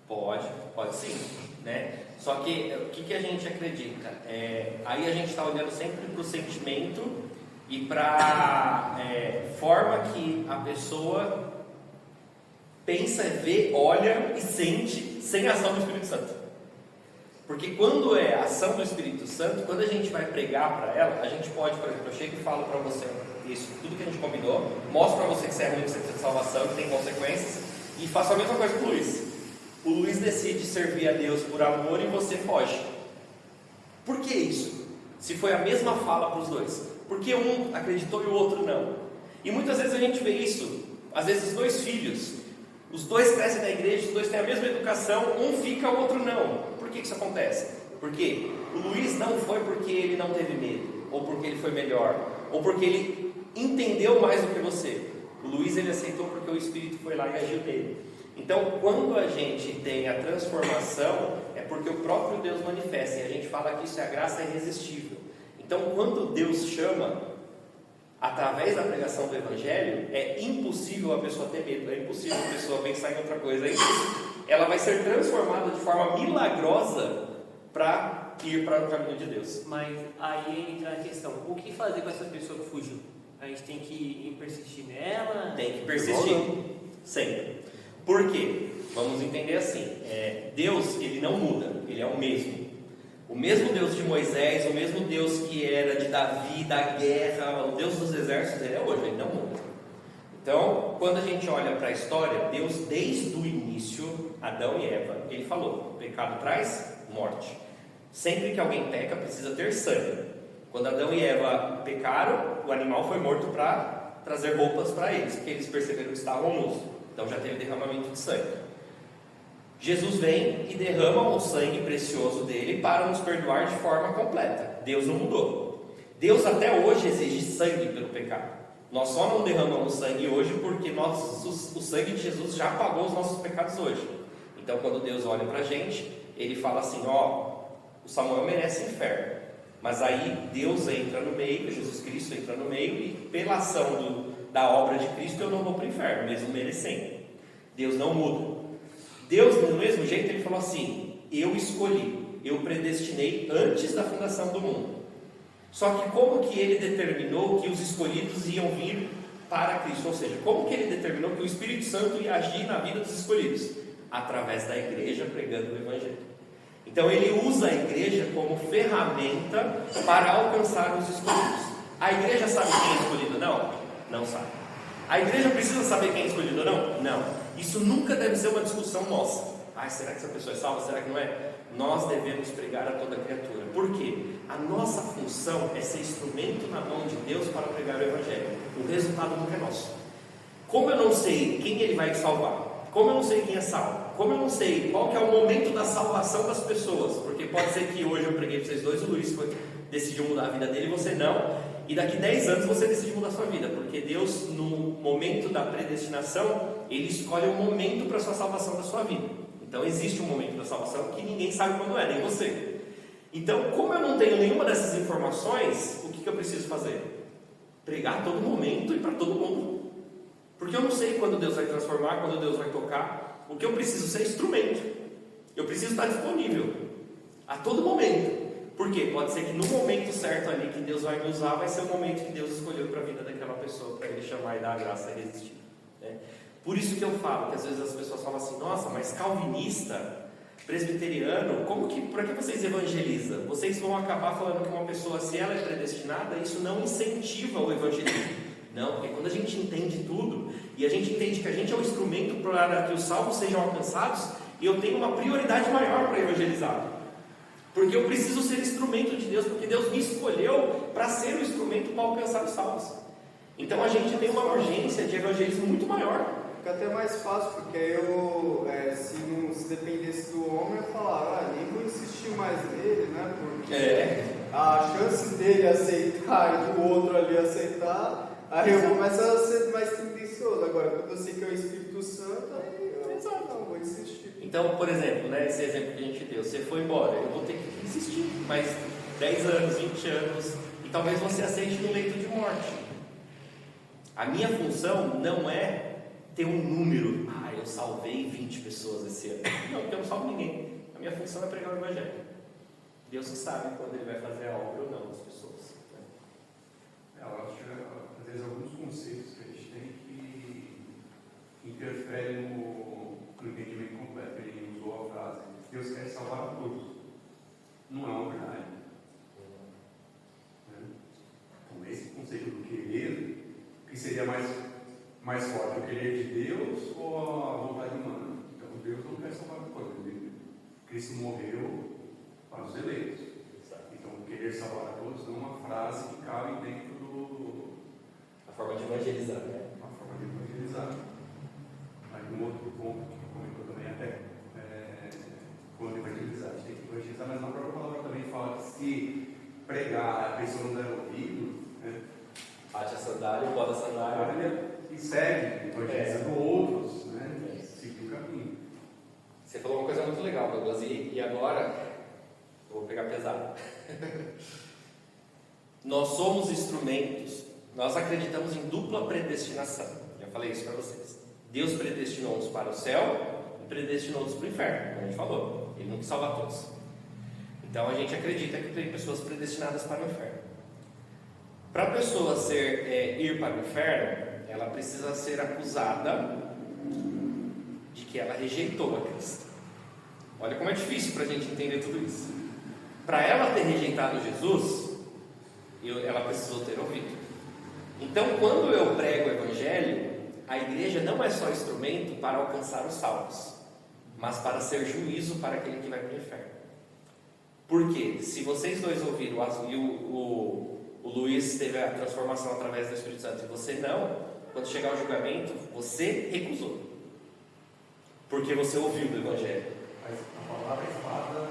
Pode sim, né? Só que o que a gente acredita? Aí a gente está olhando sempre para o sentimento e para a forma que a pessoa pensa, vê, olha e sente sem a ação do Espírito Santo. Porque quando é a ação do Espírito Santo, quando a gente vai pregar para ela, a gente pode, por exemplo, eu chego e falo para você isso, tudo que a gente combinou, mostro para você que você é ruim, que você precisa de salvação, que tem consequências, e faço a mesma coisa com o Luiz. O Luiz decide servir a Deus por amor e você foge. Por que isso? Se foi a mesma fala para os dois. Porque um acreditou e o outro não. E muitas vezes a gente vê isso. Às vezes os dois filhos, os dois crescem na igreja, os dois têm a mesma educação, um fica, o outro não. Por que isso acontece? Porque o Luiz não foi porque ele não teve medo, ou porque ele foi melhor, ou porque ele entendeu mais do que você. O Luiz ele aceitou porque o Espírito foi lá e agiu nele. Então, quando a gente tem a transformação, é porque o próprio Deus manifesta, e a gente fala que isso é a graça irresistível. Então, quando Deus chama, através da pregação do Evangelho, é impossível a pessoa ter medo, é impossível a pessoa pensar em outra coisa, ela vai ser transformada de forma milagrosa para ir para o caminho de Deus. Mas aí entra a questão, o que fazer com essa pessoa que fugiu? A gente tem que persistir nela? Tem que persistir, sempre. Por quê? Vamos entender assim, Deus ele não muda, ele é o mesmo. O mesmo Deus de Moisés, o mesmo Deus que era de Davi, da guerra, o Deus dos exércitos, ele é hoje, ele não muda. Então, quando a gente olha para a história, Deus desde o início, Adão e Eva, ele falou, o pecado traz morte. Sempre que alguém peca, precisa ter sangue. Quando Adão e Eva pecaram, o animal foi morto para trazer roupas para eles, porque eles perceberam que estavam nus. Então já teve derramamento de sangue. Jesus vem e derrama o sangue precioso dele para nos perdoar de forma completa. Deus não mudou. Deus até hoje exige sangue pelo pecado. Nós só não derramamos sangue hoje porque o sangue de Jesus já pagou os nossos pecados hoje. Então quando Deus olha para a gente, Ele fala assim, o Samuel merece inferno. Mas aí Deus entra no meio, Jesus Cristo entra no meio e pela ação da obra de Cristo eu não vou para o inferno, mesmo merecendo. Deus não muda. Deus, do mesmo jeito, Ele falou assim, eu escolhi, eu predestinei antes da fundação do mundo. Só que como que Ele determinou que os escolhidos iam vir para Cristo? Ou seja, como que Ele determinou que o Espírito Santo ia agir na vida dos escolhidos? Através da igreja pregando o Evangelho. Então Ele usa a igreja como ferramenta para alcançar os escolhidos. A igreja sabe quem é escolhido? Não sabe. A igreja precisa saber quem é escolhido ou não? Não. Isso nunca deve ser uma discussão nossa. Será que essa pessoa é salva? Será que não é? Nós devemos pregar a toda criatura. Por quê? A nossa função é ser instrumento na mão de Deus para pregar o Evangelho. O resultado nunca é nosso. Como eu não sei quem Ele vai salvar, como eu não sei quem é salvo, como eu não sei qual que é o momento da salvação das pessoas, porque pode ser que hoje eu preguei para vocês dois, o Luiz decidiu mudar a vida dele, você não, e daqui 10 anos você decide mudar a sua vida, porque Deus, no momento da predestinação, Ele escolhe um momento para a sua salvação da sua vida. Então existe um momento da salvação que ninguém sabe quando é, nem você. Então, como eu não tenho nenhuma dessas informações, o que eu preciso fazer? Pregar a todo momento e para todo mundo. Porque eu não sei quando Deus vai transformar, quando Deus vai tocar. O que eu preciso ser instrumento. Eu preciso estar disponível a todo momento. Por quê? Pode ser que no momento certo ali que Deus vai me usar, vai ser o momento que Deus escolheu para a vida daquela pessoa, para Ele chamar e dar a graça irresistível, né? Por isso que eu falo, que às vezes as pessoas falam assim, nossa, mas calvinista, presbiteriano, para que vocês evangelizam? Vocês vão acabar falando que uma pessoa, se ela é predestinada, isso não incentiva o evangelismo. Não, porque quando a gente entende tudo, e a gente entende que a gente é um instrumento para que os salvos sejam alcançados, eu tenho uma prioridade maior para evangelizar. Porque eu preciso ser instrumento de Deus, porque Deus me escolheu para ser o instrumento para alcançar os salvos. Então a gente tem uma urgência de evangelismo muito maior. Fica até mais fácil, porque eu, se dependesse do homem, eu falava, nem vou insistir mais nele, né? Porque a chance dele aceitar e do outro ali aceitar, aí eu começo a ser mais tendencioso. Agora, quando eu sei que é o Espírito Santo, aí eu não vou insistir. Então, por exemplo, né, esse exemplo que a gente deu, você foi embora, eu vou ter que insistir mais 10 anos, 20 anos, e talvez você aceite no leito de morte. A minha função não é ter um número, eu salvei 20 pessoas esse ano. Não, porque eu não salvo ninguém. A minha função é pregar o Evangelho. Deus que sabe quando Ele vai fazer a obra ou não das pessoas. Eu acho que, às vezes, alguns conceitos que a gente tem que interferem no entendimento completo. Ele usou a frase, Deus quer salvar a todos. Não é uma verdade. Então, esse conceito do querer, que seria mais forte, o querer de Deus ou a vontade humana? Então, Deus não quer salvar a todos. Cristo morreu para os eleitos. Então, querer salvar a todos não é uma frase que cabe dentro A forma de evangelizar, né? uma forma de evangelizar. Aí um outro ponto que comentou também até quando evangelizar, a gente tem que evangelizar, mas na própria palavra também fala que se pregar a pessoa não der ouvido, Bate a sandália, bota a sandália. e segue, evangelizando outros, seguir o caminho. Você falou uma coisa muito legal, Douglas, e agora eu vou pegar pesado. Nós somos instrumentos, nós acreditamos em dupla predestinação. Já falei isso para vocês. Deus predestinou uns para o céu e predestinou outros para o inferno, como a gente falou. Ele não quis salvar todos. Então a gente acredita que tem pessoas predestinadas para o inferno. Para a pessoa ir para o inferno, ela precisa ser acusada de que ela rejeitou a Cristo. Olha como é difícil para a gente entender tudo isso. Para ela ter rejeitado Jesus, ela precisou ter ouvido. Então, quando eu prego o Evangelho, a igreja não é só instrumento para alcançar os salvos, mas para ser juízo para aquele que vai para o inferno. Porque se vocês dois ouviram, e o Luiz teve a transformação através do Espírito Santo e você não, quando chegar o julgamento, você recusou. Porque você ouviu do Evangelho. Mas a palavra é espada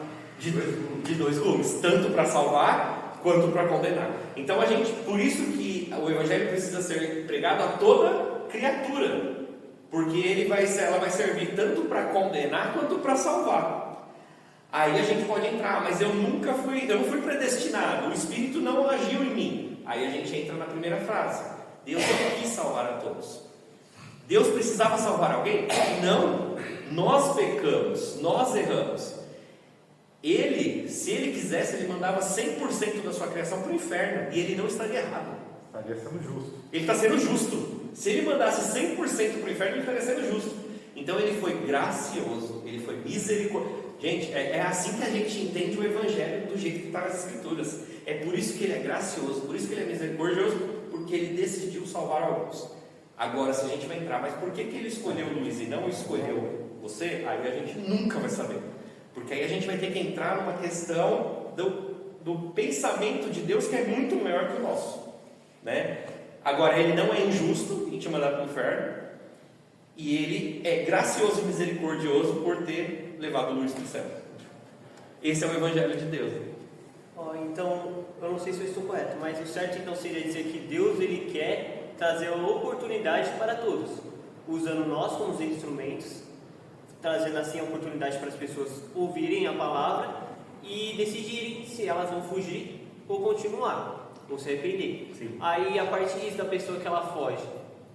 De dois gumes, tanto para salvar quanto para condenar. Então por isso que o Evangelho precisa ser pregado a toda criatura, porque ela vai servir tanto para condenar quanto para salvar. Aí a gente pode entrar, mas eu não fui predestinado, o Espírito não agiu em mim. Aí a gente entra na primeira frase: Deus não quis salvar a todos. Deus precisava salvar alguém? Não, nós pecamos, nós erramos. Se ele quisesse, ele mandava 100% da sua criação para o inferno, e ele não estaria errado. Estaria sendo justo. Ele está sendo justo. Se ele mandasse 100% para o inferno, ele estaria sendo justo. Então ele foi gracioso, ele foi misericordioso. Gente, é assim que a gente entende o Evangelho do jeito que está nas Escrituras. É por isso que ele é gracioso, por isso que ele é misericordioso, porque ele decidiu salvar alguns. Agora, se a gente vai entrar, mas por que ele escolheu o Luiz e não escolheu você? Aí a gente nunca vai saber. Porque aí a gente vai ter que entrar numa questão do pensamento de Deus, que é muito maior que o nosso, né? Agora, ele não é injusto em te mandar para o inferno, e ele é gracioso e misericordioso por ter levado o Luiz para o céu. Esse é o Evangelho de Deus. Então, eu não sei se eu estou correto, mas o certo então seria dizer que Deus ele quer trazer uma oportunidade para todos, usando nós como os instrumentos, trazendo assim a oportunidade para as pessoas ouvirem a palavra e decidirem se elas vão fugir ou continuar, ou se arrepender. Sim. Aí, a partir da pessoa que ela foge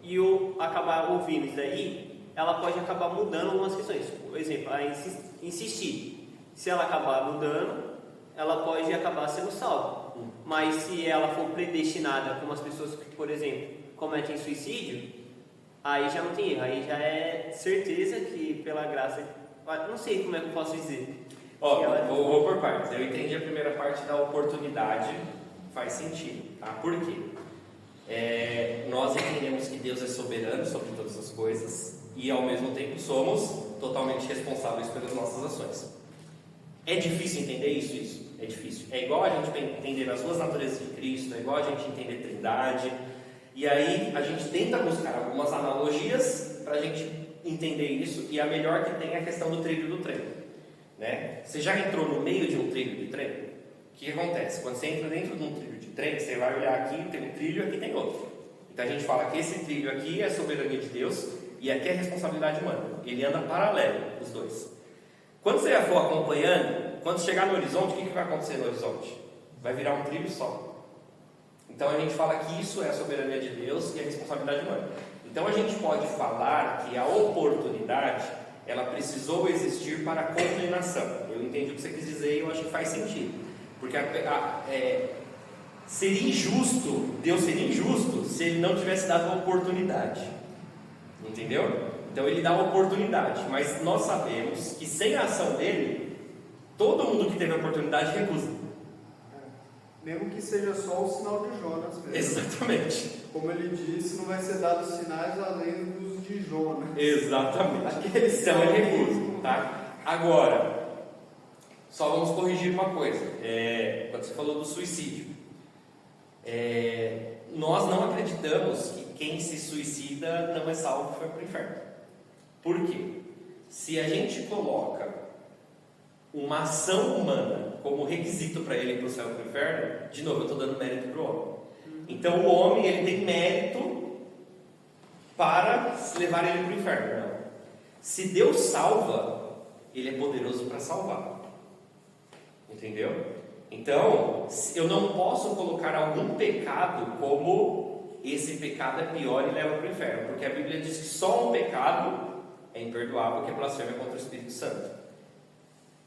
e eu acabar ouvindo isso daí, ela pode acabar mudando algumas questões. Por exemplo, ela insistir. Se ela acabar mudando, ela pode acabar sendo salva. Mas se ela for predestinada, como as pessoas que, por exemplo, cometem suicídio, aí já não tem erro, aí já é certeza que pela graça, não sei como é que eu posso dizer. Vou por partes. Eu entendi a primeira parte da oportunidade, faz sentido, tá? Por quê? Nós entendemos que Deus é soberano sobre todas as coisas e ao mesmo tempo somos totalmente responsáveis pelas nossas ações. É difícil entender isso? É difícil. É igual a gente entender as duas naturezas de Cristo, é igual a gente entender Trindade. E aí a gente tenta buscar algumas analogias para a gente entender isso, e a melhor que tem é a questão do trilho do trem, né? Você já entrou no meio de um trilho de trem? O que acontece? Quando você entra dentro de um trilho de trem, você vai olhar aqui, tem um trilho e aqui tem outro. Então a gente fala que esse trilho aqui é a soberania de Deus e aqui é a responsabilidade humana. Ele anda paralelo, os dois. Quando você for acompanhando, quando chegar no horizonte, o que vai acontecer no horizonte? Vai virar um trilho só. Então a gente fala que isso é a soberania de Deus e a responsabilidade humana. Então a gente pode falar que a oportunidade, ela precisou existir para a condenação. Eu entendi o que você quis dizer e eu acho que faz sentido. Porque seria injusto, Deus seria injusto se Ele não tivesse dado a oportunidade. Entendeu? Então Ele dá a oportunidade, mas nós sabemos que sem a ação dEle, todo mundo que teve a oportunidade recusa. Mesmo que seja só o sinal de Jonas mesmo. Exatamente. Como ele disse, não vai ser dado sinais além dos de Jonas. Exatamente. Aqueles Então ele sinais recusa, tá? Agora, só vamos corrigir uma coisa. Quando você falou do suicídio, nós não acreditamos que quem se suicida não é salvo e foi para o inferno. Por quê? Se a gente coloca uma ação humana como requisito para ele ir para o céu e para o inferno, de novo, eu estou dando mérito para o homem. Então o homem, ele tem mérito para levar ele para o inferno. Não. Se Deus salva, Ele é poderoso para salvar. Entendeu? Então, eu não posso colocar algum pecado como esse pecado é pior e leva para o inferno, porque a Bíblia diz que só um pecado é imperdoável, que é blasfêmia contra o Espírito Santo.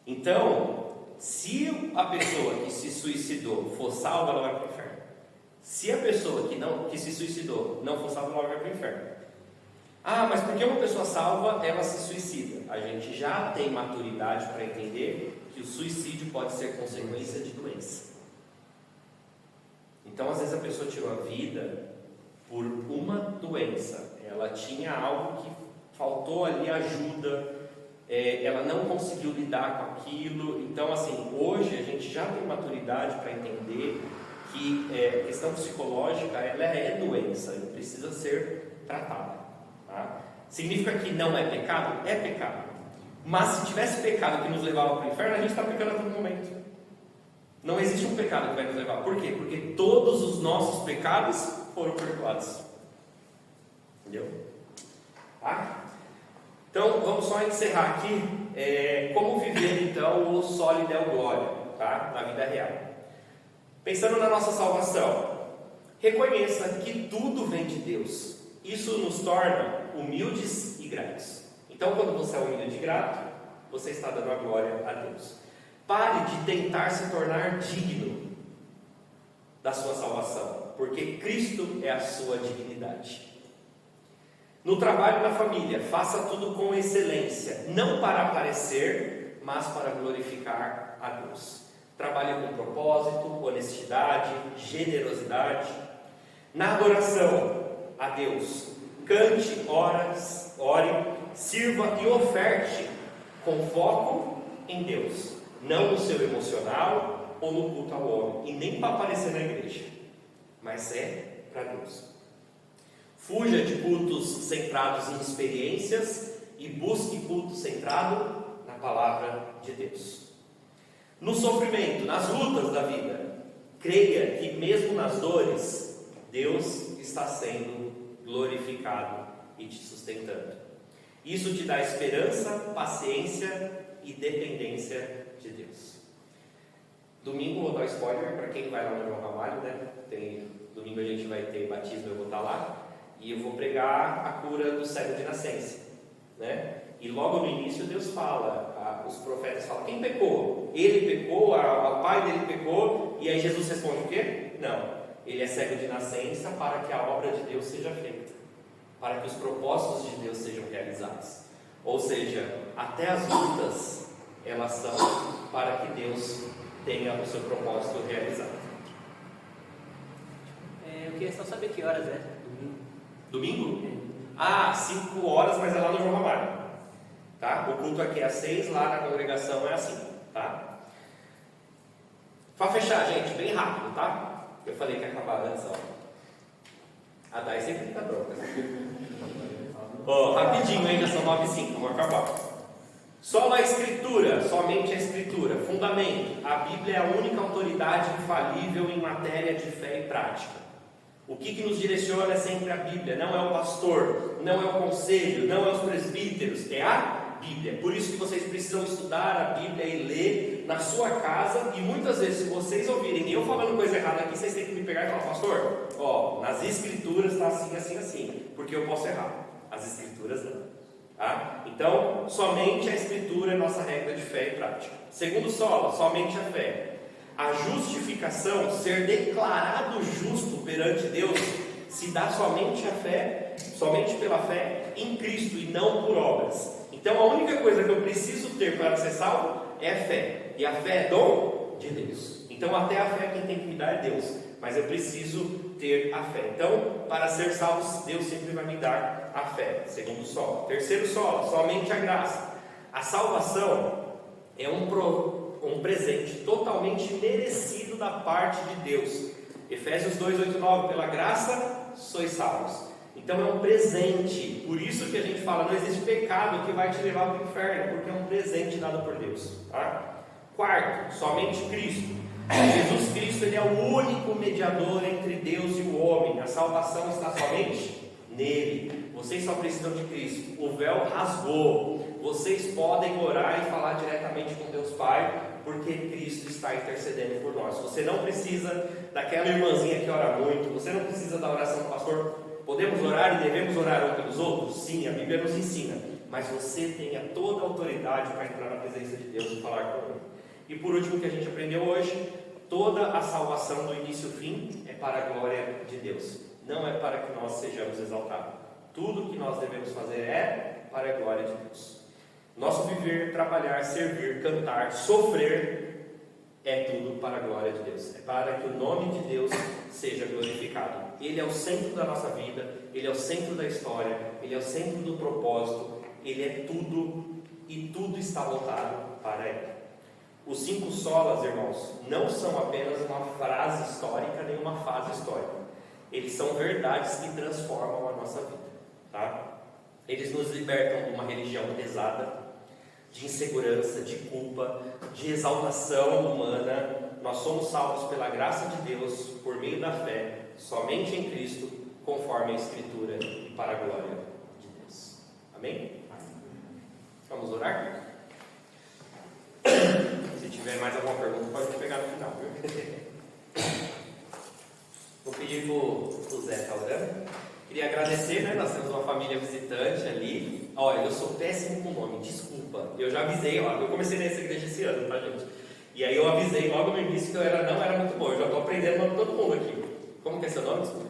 Então, se a pessoa que se suicidou for salva, ela vai para o inferno. Se a pessoa que se suicidou não for salva, ela vai para o inferno. Ah, mas por que uma pessoa salva, ela se suicida? A gente já tem maturidade para entender que o suicídio pode ser consequência de doença. Então, às vezes a pessoa tirou a vida por uma doença. Ela tinha algo que faltou ali ajuda, ela não conseguiu lidar com aquilo. Então, assim, hoje a gente já tem maturidade para entender que a questão psicológica, ela é doença e precisa ser tratada. Tá? Significa que não é pecado? É pecado. Mas se tivesse pecado que nos levava para o inferno, a gente está pecando a todo momento. Não existe um pecado que vai nos levar. Por quê? Porque todos os nossos pecados foram perdoados. Entendeu? Tá? Então, vamos só encerrar aqui. Como viver então o soli deo gloria, tá? Na vida real. Pensando na nossa salvação, reconheça que tudo vem de Deus. Isso nos torna humildes e gratos. Então, quando você é humilde e grato, você está dando a glória a Deus. Pare de tentar se tornar digno da sua salvação, porque Cristo é a sua dignidade. No trabalho e na família, faça tudo com excelência, não para aparecer, mas para glorificar a Deus. Trabalhe com propósito, honestidade, generosidade. Na adoração a Deus, cante, ore, sirva e oferte com foco em Deus, não no seu emocional ou no culto ao homem, e nem para aparecer na igreja, mas é para Deus. Fuja de cultos centrados em experiências e busque culto centrado na palavra de Deus. No sofrimento, nas lutas da vida, creia que mesmo nas dores, Deus está sendo glorificado e te sustentando. Isso te dá esperança, paciência e dependência de Deus. Domingo vou dar spoiler para quem vai lá no João Ramalho, né? Domingo a gente vai ter batismo, eu vou estar lá. E eu vou pregar a cura do cego de nascença, né? E logo no início Deus fala, os profetas falam, quem pecou? Ele pecou, o pai dele pecou, e aí Jesus responde o quê? Não, ele é cego de nascença para que a obra de Deus seja feita, para que os propósitos de Deus sejam realizados. Ou seja, até as lutas, elas são para que Deus tenha o seu propósito realizado. Eu queria só saber que horas é Domingo? 5 horas, mas é lá no João Ramalho. Tá? O culto aqui é às 6, lá na congregação é às 5. Tá? Para fechar, gente, bem rápido, tá? Eu falei que ia acabar antes, ó. A Dai sempre fica bronca. Rapidinho ainda, são 9h05, vamos acabar. Só a Escritura, somente a Escritura. Fundamento: a Bíblia é a única autoridade infalível em matéria de fé e prática. O que nos direciona é sempre a Bíblia, não é o pastor, não é o conselho, não é os presbíteros, é a Bíblia. Por isso que vocês precisam estudar a Bíblia e ler na sua casa. E muitas vezes, se vocês ouvirem eu falando coisa errada aqui, vocês têm que me pegar e falar: pastor, nas Escrituras está assim, assim, assim, porque eu posso errar. As Escrituras não. Tá? Então, somente a Escritura é nossa regra de fé e prática. Segundo solo, somente a fé. A justificação, ser declarado justo perante Deus, se dá somente a fé, somente pela fé em Cristo e não por obras. Então a única coisa que eu preciso ter para ser salvo é a fé. E a fé é dom de Deus. Então até a fé quem tem que me dar é Deus. Mas eu preciso ter a fé. Então, para ser salvo, Deus sempre vai me dar a fé. Segundo solo. Terceiro solo, somente a graça. A salvação é um presente totalmente merecido da parte de Deus. Efésios 2:8-9, pela graça sois salvos. Então é um presente. Por isso que a gente fala, não existe pecado que vai te levar para o inferno, porque é um presente dado por Deus, tá? Quarto, somente Cristo. Jesus Cristo, ele é o único mediador entre Deus e o homem. A salvação está somente nele. Vocês só precisam de Cristo. O véu rasgou. Vocês podem orar e falar diretamente com Deus Pai, porque Cristo está intercedendo por nós. Você não precisa daquela irmãzinha que ora muito. Você não precisa da oração do pastor. Podemos orar e devemos orar uns pelos outros? Sim, a Bíblia nos ensina. Mas você tenha toda a autoridade para entrar na presença de Deus e falar com Ele. E por último, o que a gente aprendeu hoje: toda a salvação do início ao fim é para a glória de Deus. Não é para que nós sejamos exaltados. Tudo que nós devemos fazer é para a glória de Deus. Nosso viver, trabalhar, servir, cantar, sofrer é tudo para a glória de Deus. É para que o nome de Deus seja glorificado. Ele é o centro da nossa vida. Ele é o centro da história. Ele é o centro do propósito. Ele é tudo, e tudo está voltado para Ele. Os 5 solas, irmãos, não são apenas uma frase histórica, nem uma fase histórica. Eles são verdades que transformam a nossa vida, tá? Eles nos libertam de uma religião pesada, de insegurança, de culpa, de exaltação humana. Nós somos salvos pela graça de Deus, por meio da fé, somente em Cristo, conforme a Escritura, e para a glória de Deus. Amém? Vamos orar? Se tiver mais alguma pergunta, pode pegar no final, viu? Vou pedir para o Zé estar orando. Queria agradecer, né? Nós temos uma família visitante ali. Olha, eu sou péssimo com nome, desculpa. Eu já avisei, ó, eu comecei nessa igreja esse ano, tá, gente? E aí eu avisei logo no início que eu não era muito bom. Eu já estou aprendendo o nome de todo mundo aqui. Como que é seu nome? Desculpa.